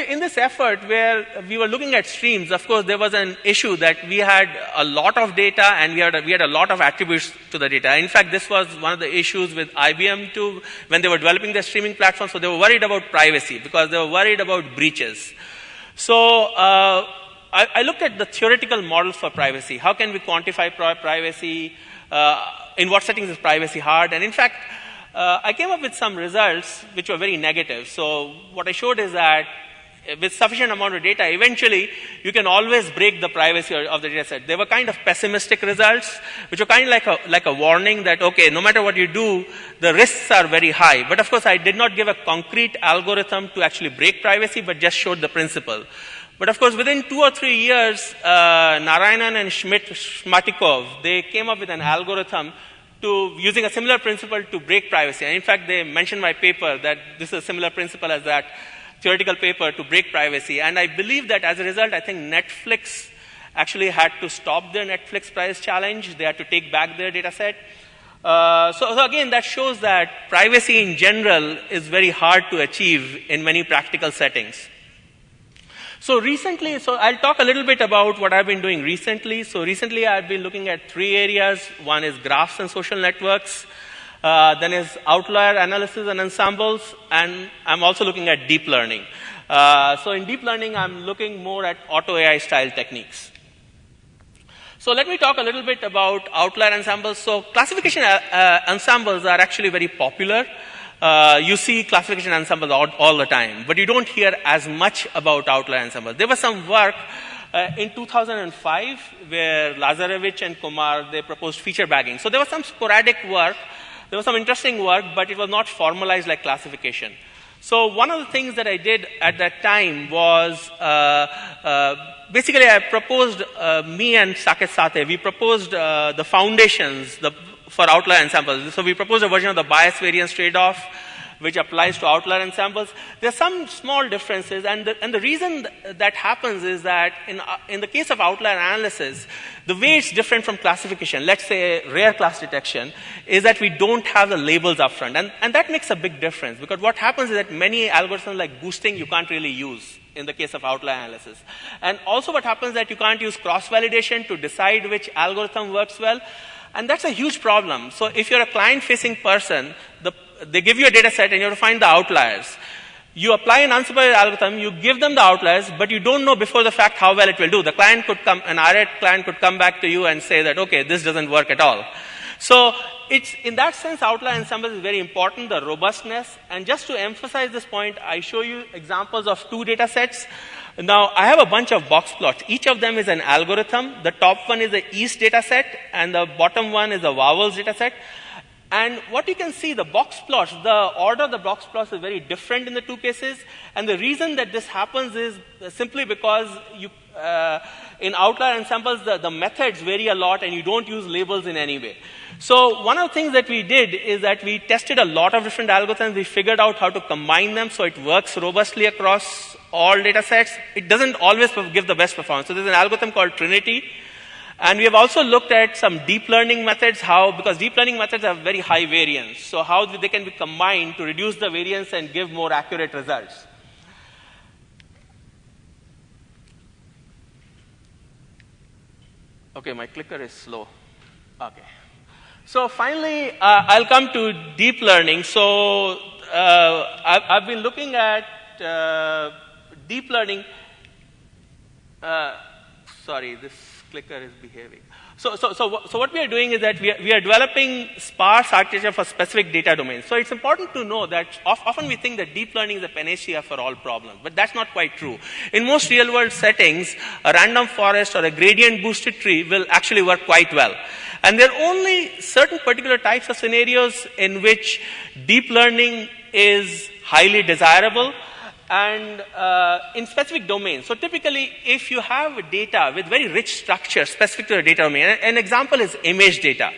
in this effort where we were looking at streams, of course, there was an issue that we had a lot of data and we had a lot of attributes to the data. In fact, this was one of the issues with IBM too when they were developing their streaming platform. So they were worried about privacy because they were worried about breaches. So I looked at the theoretical models for privacy. How can we quantify privacy? In what settings is privacy hard? And in fact, I came up with some results which were very negative. So what I showed is that with sufficient amount of data, eventually you can always break the privacy of the data set. They were kind of pessimistic results, which were kind of like a warning that, okay, no matter what you do, the risks are very high. But of course, I did not give a concrete algorithm to actually break privacy, but just showed the principle. But of course, within 2 or 3 years, Narayanan and Shmatikov, they came up with an algorithm using a similar principle to break privacy. And in fact, they mentioned my paper that this is a similar principle as that theoretical paper to break privacy. And I believe that as a result, I think Netflix actually had to stop their Netflix price challenge. They had to take back their data set. So again, that shows that privacy in general is very hard to achieve in many practical settings. So recently, I'll talk a little bit about what I've been doing recently. So recently I've been looking at 3 areas. One is graphs and social networks. Then is outlier analysis and ensembles. And I'm also looking at deep learning. So in deep learning, I'm looking more at auto AI style techniques. So let me talk a little bit about outlier ensembles. So classification ensembles are actually very popular. You see classification ensembles all the time, but you don't hear as much about outlier ensembles. There was some work in 2005 where Lazarevich and Kumar, they proposed feature bagging. So there was some sporadic work, there was some interesting work, but it was not formalized like classification. So one of the things that I did at that time was basically I proposed, me and Saket Sathe, we proposed the foundations, for outlier ensembles. So we proposed a version of the bias variance trade-off which applies to outlier ensembles. There are some small differences, and the reason that happens is that in the case of outlier analysis, the way it's different from classification, let's say rare class detection, is that we don't have the labels up front. And that makes a big difference, because what happens is that many algorithms like boosting you can't really use in the case of outlier analysis. And also what happens is that you can't use cross-validation to decide which algorithm works well. And that's a huge problem. So if you're a client-facing person, they give you a data set and you have to find the outliers. You apply an unsupervised algorithm, you give them the outliers, but you don't know before the fact how well it will do. The client could come, an RA client could come back to you and say that, okay, this doesn't work at all. So it's, in that sense, outlier ensemble is very important, the robustness. And just to emphasize this point, I show you examples of 2 data sets. Now, I have a bunch of box plots. Each of them is an algorithm. The top one is the East data set, and the bottom one is the vowels data set. And what you can see, the box plots, the order of the box plots is very different in the 2 cases. And the reason that this happens is simply because in outlier ensembles, the methods vary a lot and you don't use labels in any way. So one of the things that we did is that we tested a lot of different algorithms. We figured out how to combine them so it works robustly across all data sets. It doesn't always give the best performance. So there's an algorithm called Trinity. And we have also looked at some deep learning methods, because deep learning methods have very high variance. So how they can be combined to reduce the variance and give more accurate results. Okay, my clicker is slow. Okay. So finally, I'll come to deep learning. So I've been looking at deep learning. Sorry, this clicker is behaving. So what we are doing is that we are developing sparse architecture for specific data domains. So it's important to know that often we think that deep learning is a panacea for all problems, but that's not quite true. In most real-world settings, a random forest or a gradient-boosted tree will actually work quite well. And there are only certain particular types of scenarios in which deep learning is highly desirable, and in specific domains. So typically, if you have data with very rich structure specific to a data domain, an example is image data.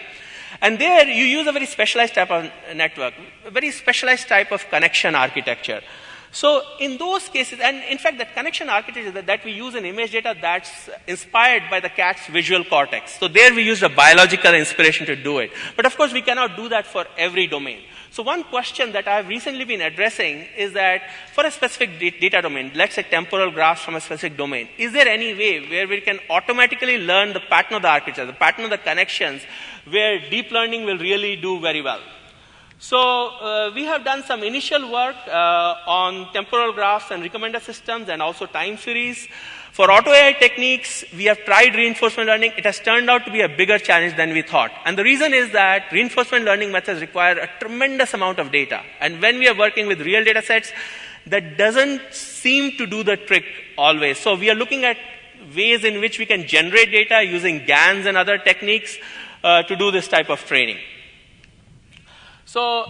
And there you use a very specialized type of network, a very specialized type of connection architecture. So in those cases, and in fact that connection architecture that we use in image data, that's inspired by the cat's visual cortex. So there we used a biological inspiration to do it. But of course we cannot do that for every domain. So one question that I've recently been addressing is that for a specific data domain, let's say temporal graphs from a specific domain, is there any way where we can automatically learn the pattern of the architecture, the pattern of the connections, where deep learning will really do very well? So we have done some initial work on temporal graphs and recommender systems and also time series. For auto AI techniques, we have tried reinforcement learning. It has turned out to be a bigger challenge than we thought. And the reason is that reinforcement learning methods require a tremendous amount of data. And when we are working with real data sets, that doesn't seem to do the trick always. So we are looking at ways in which we can generate data using GANs and other techniques to do this type of training. So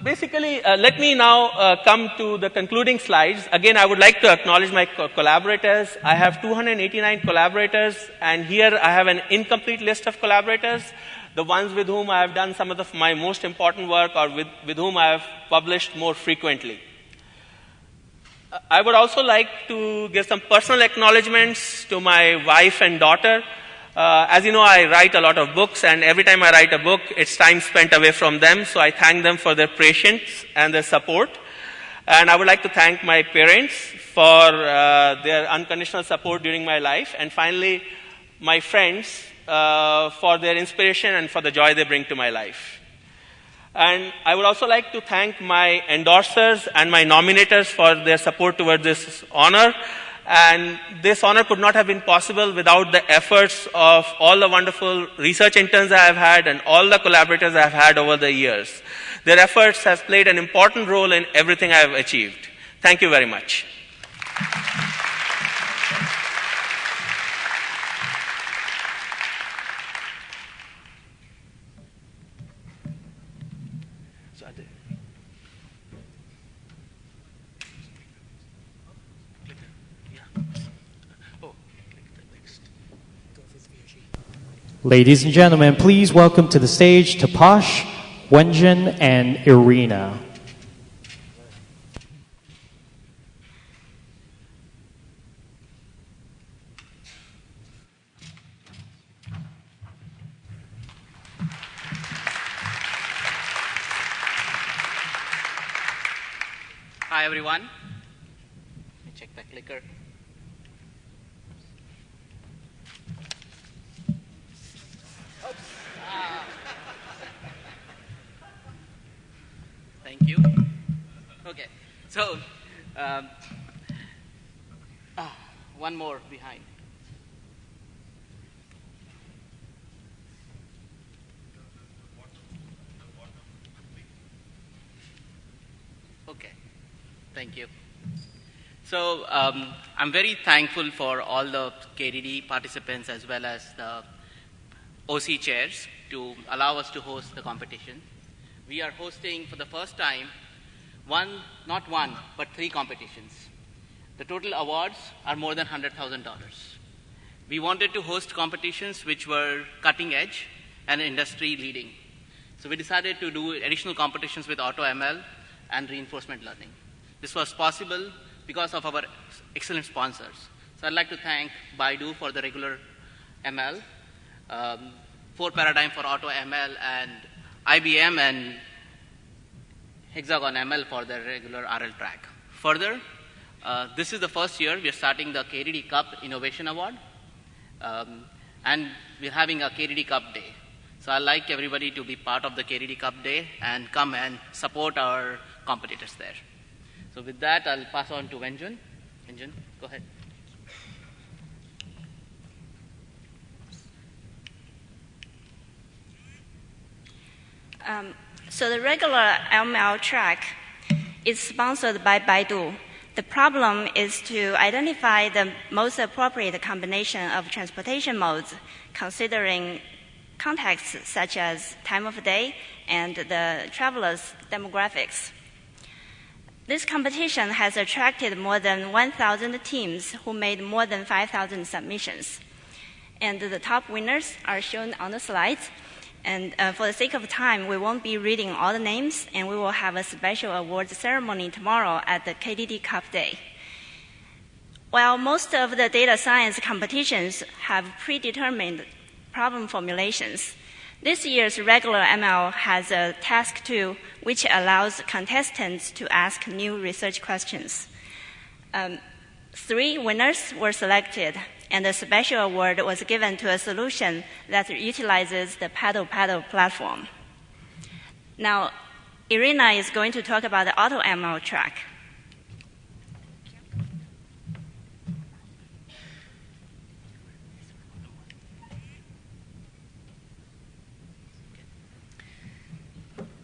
basically, let me now come to the concluding slides. Again, I would like to acknowledge my collaborators. I have 289 collaborators, and here I have an incomplete list of collaborators, the ones with whom I have done some of my most important work or with whom I have published more frequently. I would also like to give some personal acknowledgements to my wife and daughter. As you know, I write a lot of books, and every time I write a book, it's time spent away from them. So I thank them for their patience and their support. And I would like to thank my parents for their unconditional support during my life. And finally, my friends for their inspiration and for the joy they bring to my life. And I would also like to thank my endorsers and my nominators for their support towards this honor. And this honor could not have been possible without the efforts of all the wonderful research interns I have had and all the collaborators I have had over the years. Their efforts have played an important role in everything I have achieved. Thank you very much. Ladies and gentlemen, please welcome to the stage Tapash, Wenjin, and Irina. Hi, everyone. Let me check the clicker. Thank you. Okay, so one more behind. Okay, thank you. So I'm very thankful for all the KDD participants as well as the OC chairs to allow us to host the competition. We are hosting for the first time not one, but 3 competitions. The total awards are more than $100,000. We wanted to host competitions which were cutting edge and industry leading. So we decided to do additional competitions with AutoML and reinforcement learning. This was possible because of our excellent sponsors. So I'd like to thank Baidu for the regular ML, 4Paradigm for AutoML, and IBM and Hexagon ML for the regular RL track. Further, this is the first year we are starting the KDD Cup Innovation Award, and we're having a KDD Cup Day. So I'd like everybody to be part of the KDD Cup Day and come and support our competitors there. So with that, I'll pass on to Wenjun. Wenjun, go ahead. So the regular ML track is sponsored by Baidu. The problem is to identify the most appropriate combination of transportation modes, considering contexts such as time of day and the traveler's demographics. This competition has attracted more than 1,000 teams who made more than 5,000 submissions. And the top winners are shown on the slides. And for the sake of time, we won't be reading all the names, and we will have a special awards ceremony tomorrow at the KDD Cup Day. While most of the data science competitions have predetermined problem formulations, this year's regular ML has a task 2 which allows contestants to ask new research questions. 3 winners were selected, and the special award was given to a solution that utilizes the paddle-paddle platform. Now, Irina is going to talk about the AutoML track.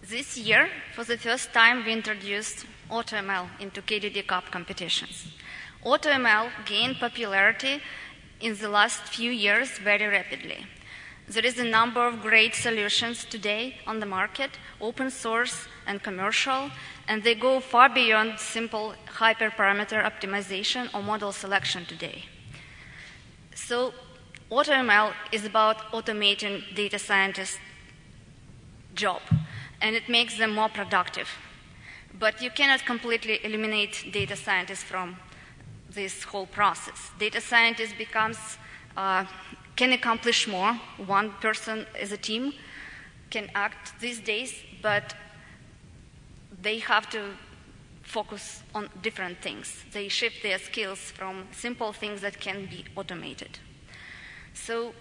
This year, for the first time, we introduced AutoML into KDD Cup competitions. AutoML gained popularity in the last few years very rapidly. There is a number of great solutions today on the market, open source and commercial, and they go far beyond simple hyperparameter optimization or model selection today. So AutoML is about automating data scientists' job, and it makes them more productive. But you cannot completely eliminate data scientists from this whole process. Data scientist can accomplish more. One person as a team can act these days, but they have to focus on different things. They shift their skills from simple things that can be automated. So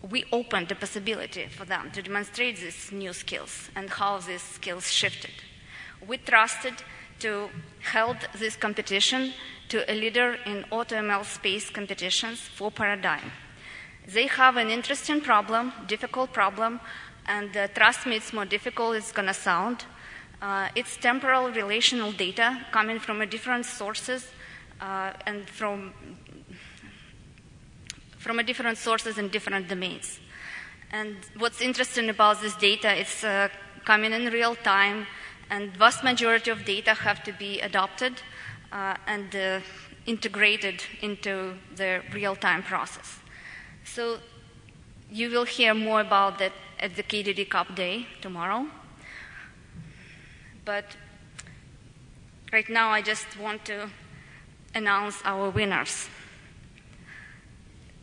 we opened the possibility for them to demonstrate these new skills and how these skills shifted. We trusted to held this competition to a leader in AutoML space competitions for Paradigm. They have an interesting problem, difficult problem, and trust me, it's more difficult it's going to sound. It's temporal relational data coming from different sources and from different sources in different domains. And what's interesting about this data, it's coming in real time, and vast majority of data have to be adopted and integrated into the real-time process. So you will hear more about that at the KDD Cup Day tomorrow. But right now I just want to announce our winners.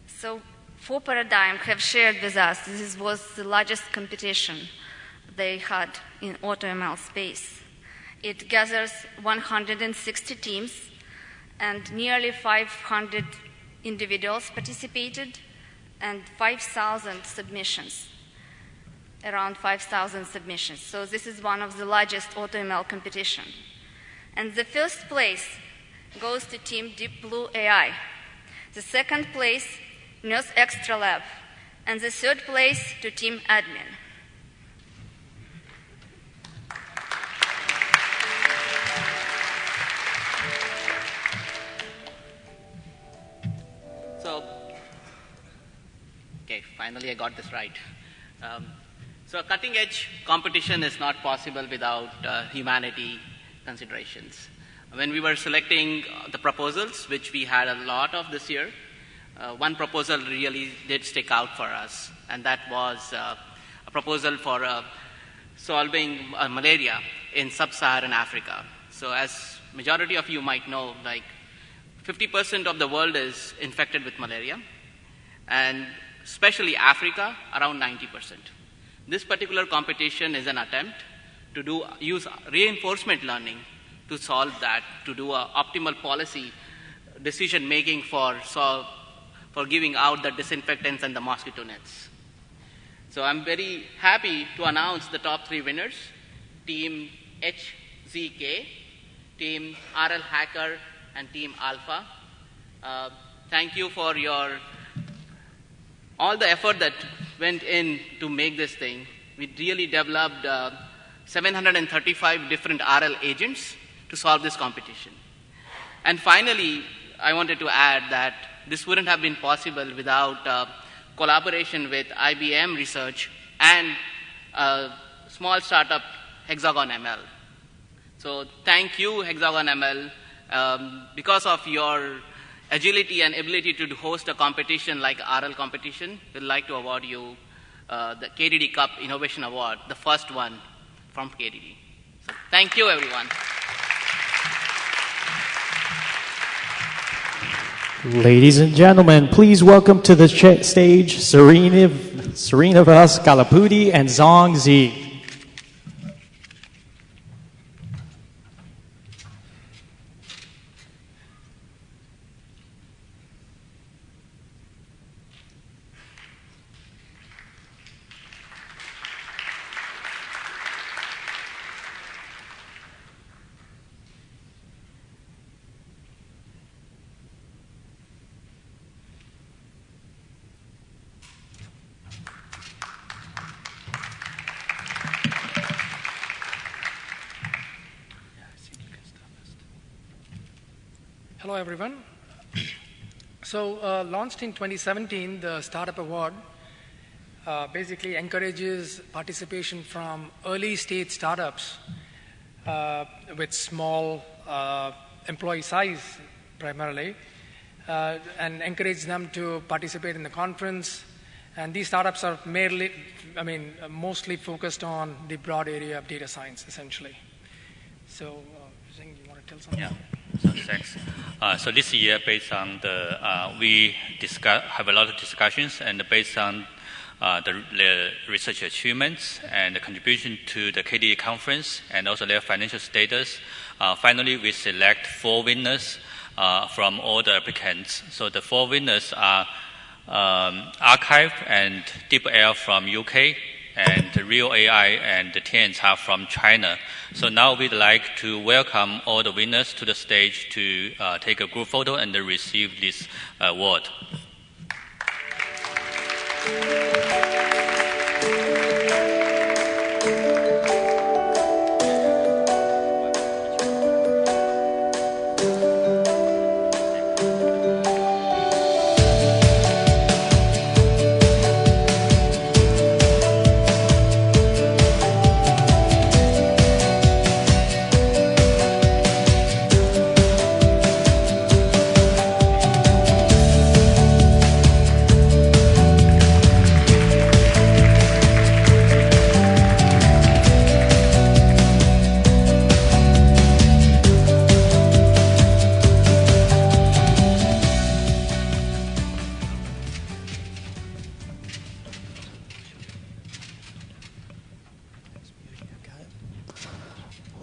So 4 Paradigm have shared with us, this was the largest competition they had in AutoML space. It gathers 160 teams, and nearly 500 individuals participated, and 5,000 submissions, around 5,000 submissions. So this is one of the largest AutoML competition. And the first place goes to Team Deep Blue AI. The second place, Nurse Extra Lab. And the third place to Team Admin. Okay, finally I got this right. So a cutting-edge competition is not possible without humanity considerations. When we were selecting the proposals, which we had a lot of this year, one proposal really did stick out for us, and that was a proposal for solving malaria in Sub-Saharan Africa. So as majority of you might know, like 50% of the world is infected with malaria, and especially Africa, around 90%. This particular competition is an attempt to use reinforcement learning to solve that, to do an optimal policy decision making for giving out the disinfectants and the mosquito nets. So I'm very happy to announce the top 3 winners: Team HZK, Team RL Hacker, and Team Alpha. Thank you for all the effort that went in to make this thing. We really developed 735 different RL agents to solve this competition. And finally, I wanted to add that this wouldn't have been possible without collaboration with IBM Research and a small startup, Hexagon ML. So thank you, Hexagon ML. Because of your agility and ability to host a competition like RL competition, we'd like to award you the KDD Cup Innovation Award, the first one from KDD. So thank you, everyone. Ladies and gentlemen, please welcome to the stage Srinivas Kalapudi and Zong Zi. Hello, everyone. So, launched in 2017, the Startup Award basically encourages participation from early stage startups with small employee size primarily, and encourage them to participate in the conference. And these startups are mostly focused on the broad area of data science, essentially. So, Zing, you want to tell something? Yeah. So thanks. So this year, based on we have a lot of discussions, and based on the research achievements and the contribution to the KDD conference, and also their financial status, finally we select 4 winners from all the applicants. So the 4 winners are Archive and DeepL from UK, and Real AI and the Tiancha from China. So now we'd like to welcome all the winners to the stage to take a group photo and receive this award.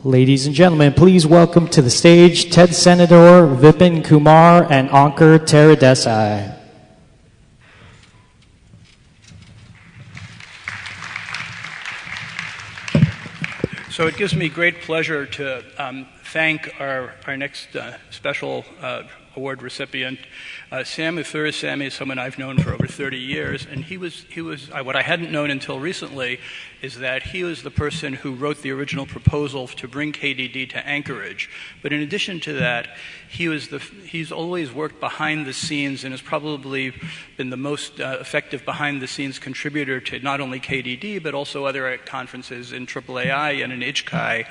Ladies and gentlemen, please welcome to the stage TED Senator Vipin Kumar and Ankur Teradesai. So it gives me great pleasure to thank our next special award recipient, Sam Uthur. Sam is someone I've known for over 30 years, and he was what I hadn't known until recently is that he was the person who wrote the original proposal to bring KDD to Anchorage. But in addition to that, he's always worked behind the scenes and has probably been the most effective behind the scenes contributor to not only KDD but also other conferences in AAAI and in IJCAI.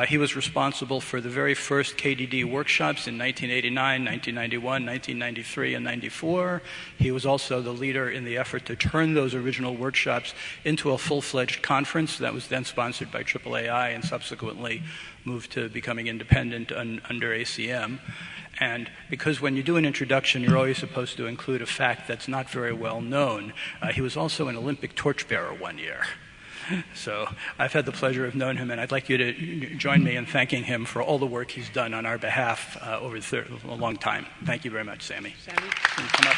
He was responsible for the very first KDD workshops in 1989, 1991, 1993, and 94. He was also the leader in the effort to turn those original workshops into a full-fledged conference that was then sponsored by AAAI and subsequently moved to becoming independent under ACM. And because when you do an introduction, you're always supposed to include a fact that's not very well known, he was also an Olympic torchbearer one year. So I've had the pleasure of knowing him, and I'd like you to join me in thanking him for all the work he's done on our behalf over a long time. Thank you very much, Sammy. Sammy. Come up.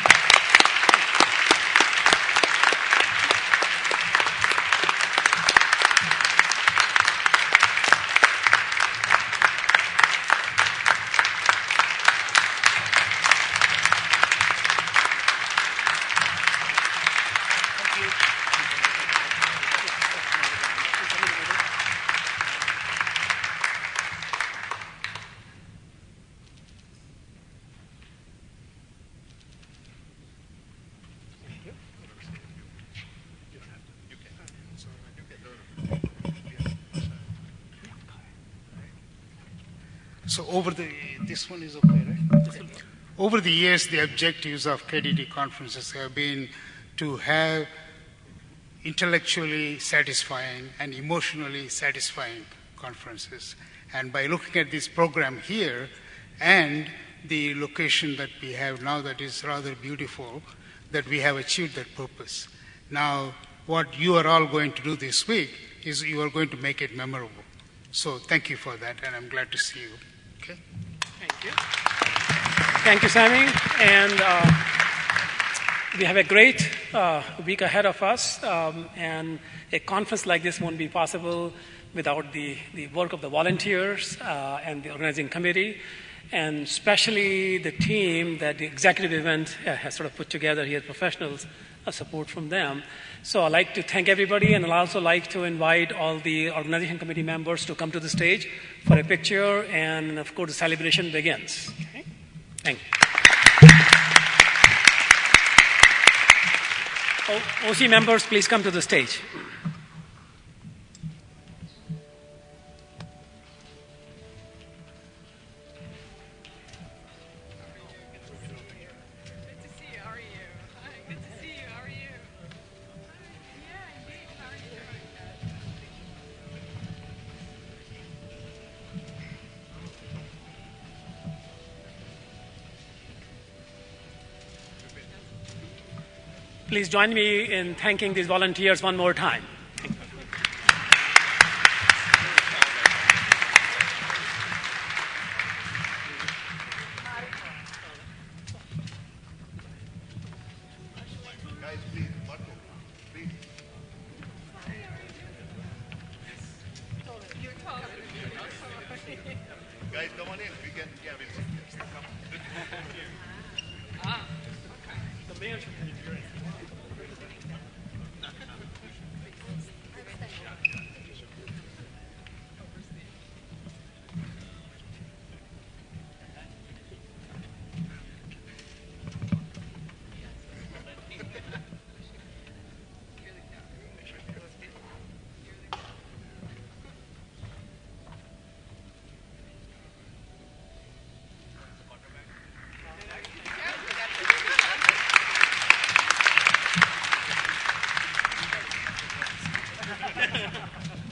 So this one is okay, right? Over the years, the objectives of KDD conferences have been to have intellectually satisfying and emotionally satisfying conferences. And by looking at this program here and the location that we have now that is rather beautiful, that we have achieved that purpose. Now, what you are all going to do this week is you are going to make it memorable. So thank you for that, and I'm glad to see you. Okay? Thank you. Thank you, Sammy. And we have a great week ahead of us, and a conference like this won't be possible without the work of the volunteers and the organizing committee, and especially the team that the executive event has sort of put together here, professionals, support from them. So I'd like to thank everybody, and I'd also like to invite all the organization committee members to come to the stage for a picture, and of course the celebration begins. Okay? Thank you. OC members, please come to the stage. Please join me in thanking these volunteers one more time. Guys, come on in. We can, yeah, we'll sit here. The mayor should be here.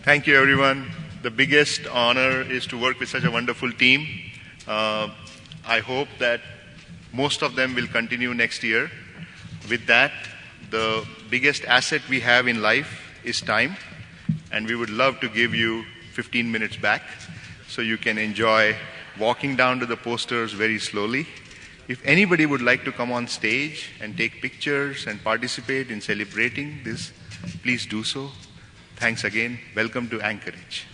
Thank you, everyone. The biggest honor is to work with such a wonderful team. I hope that most of them will continue next year. With that, the biggest asset we have in life is time, and we would love to give you 15 minutes back so you can enjoy walking down to the posters very slowly. If anybody would like to come on stage and take pictures and participate in celebrating this, please do so. Thanks again. Welcome to Anchorage.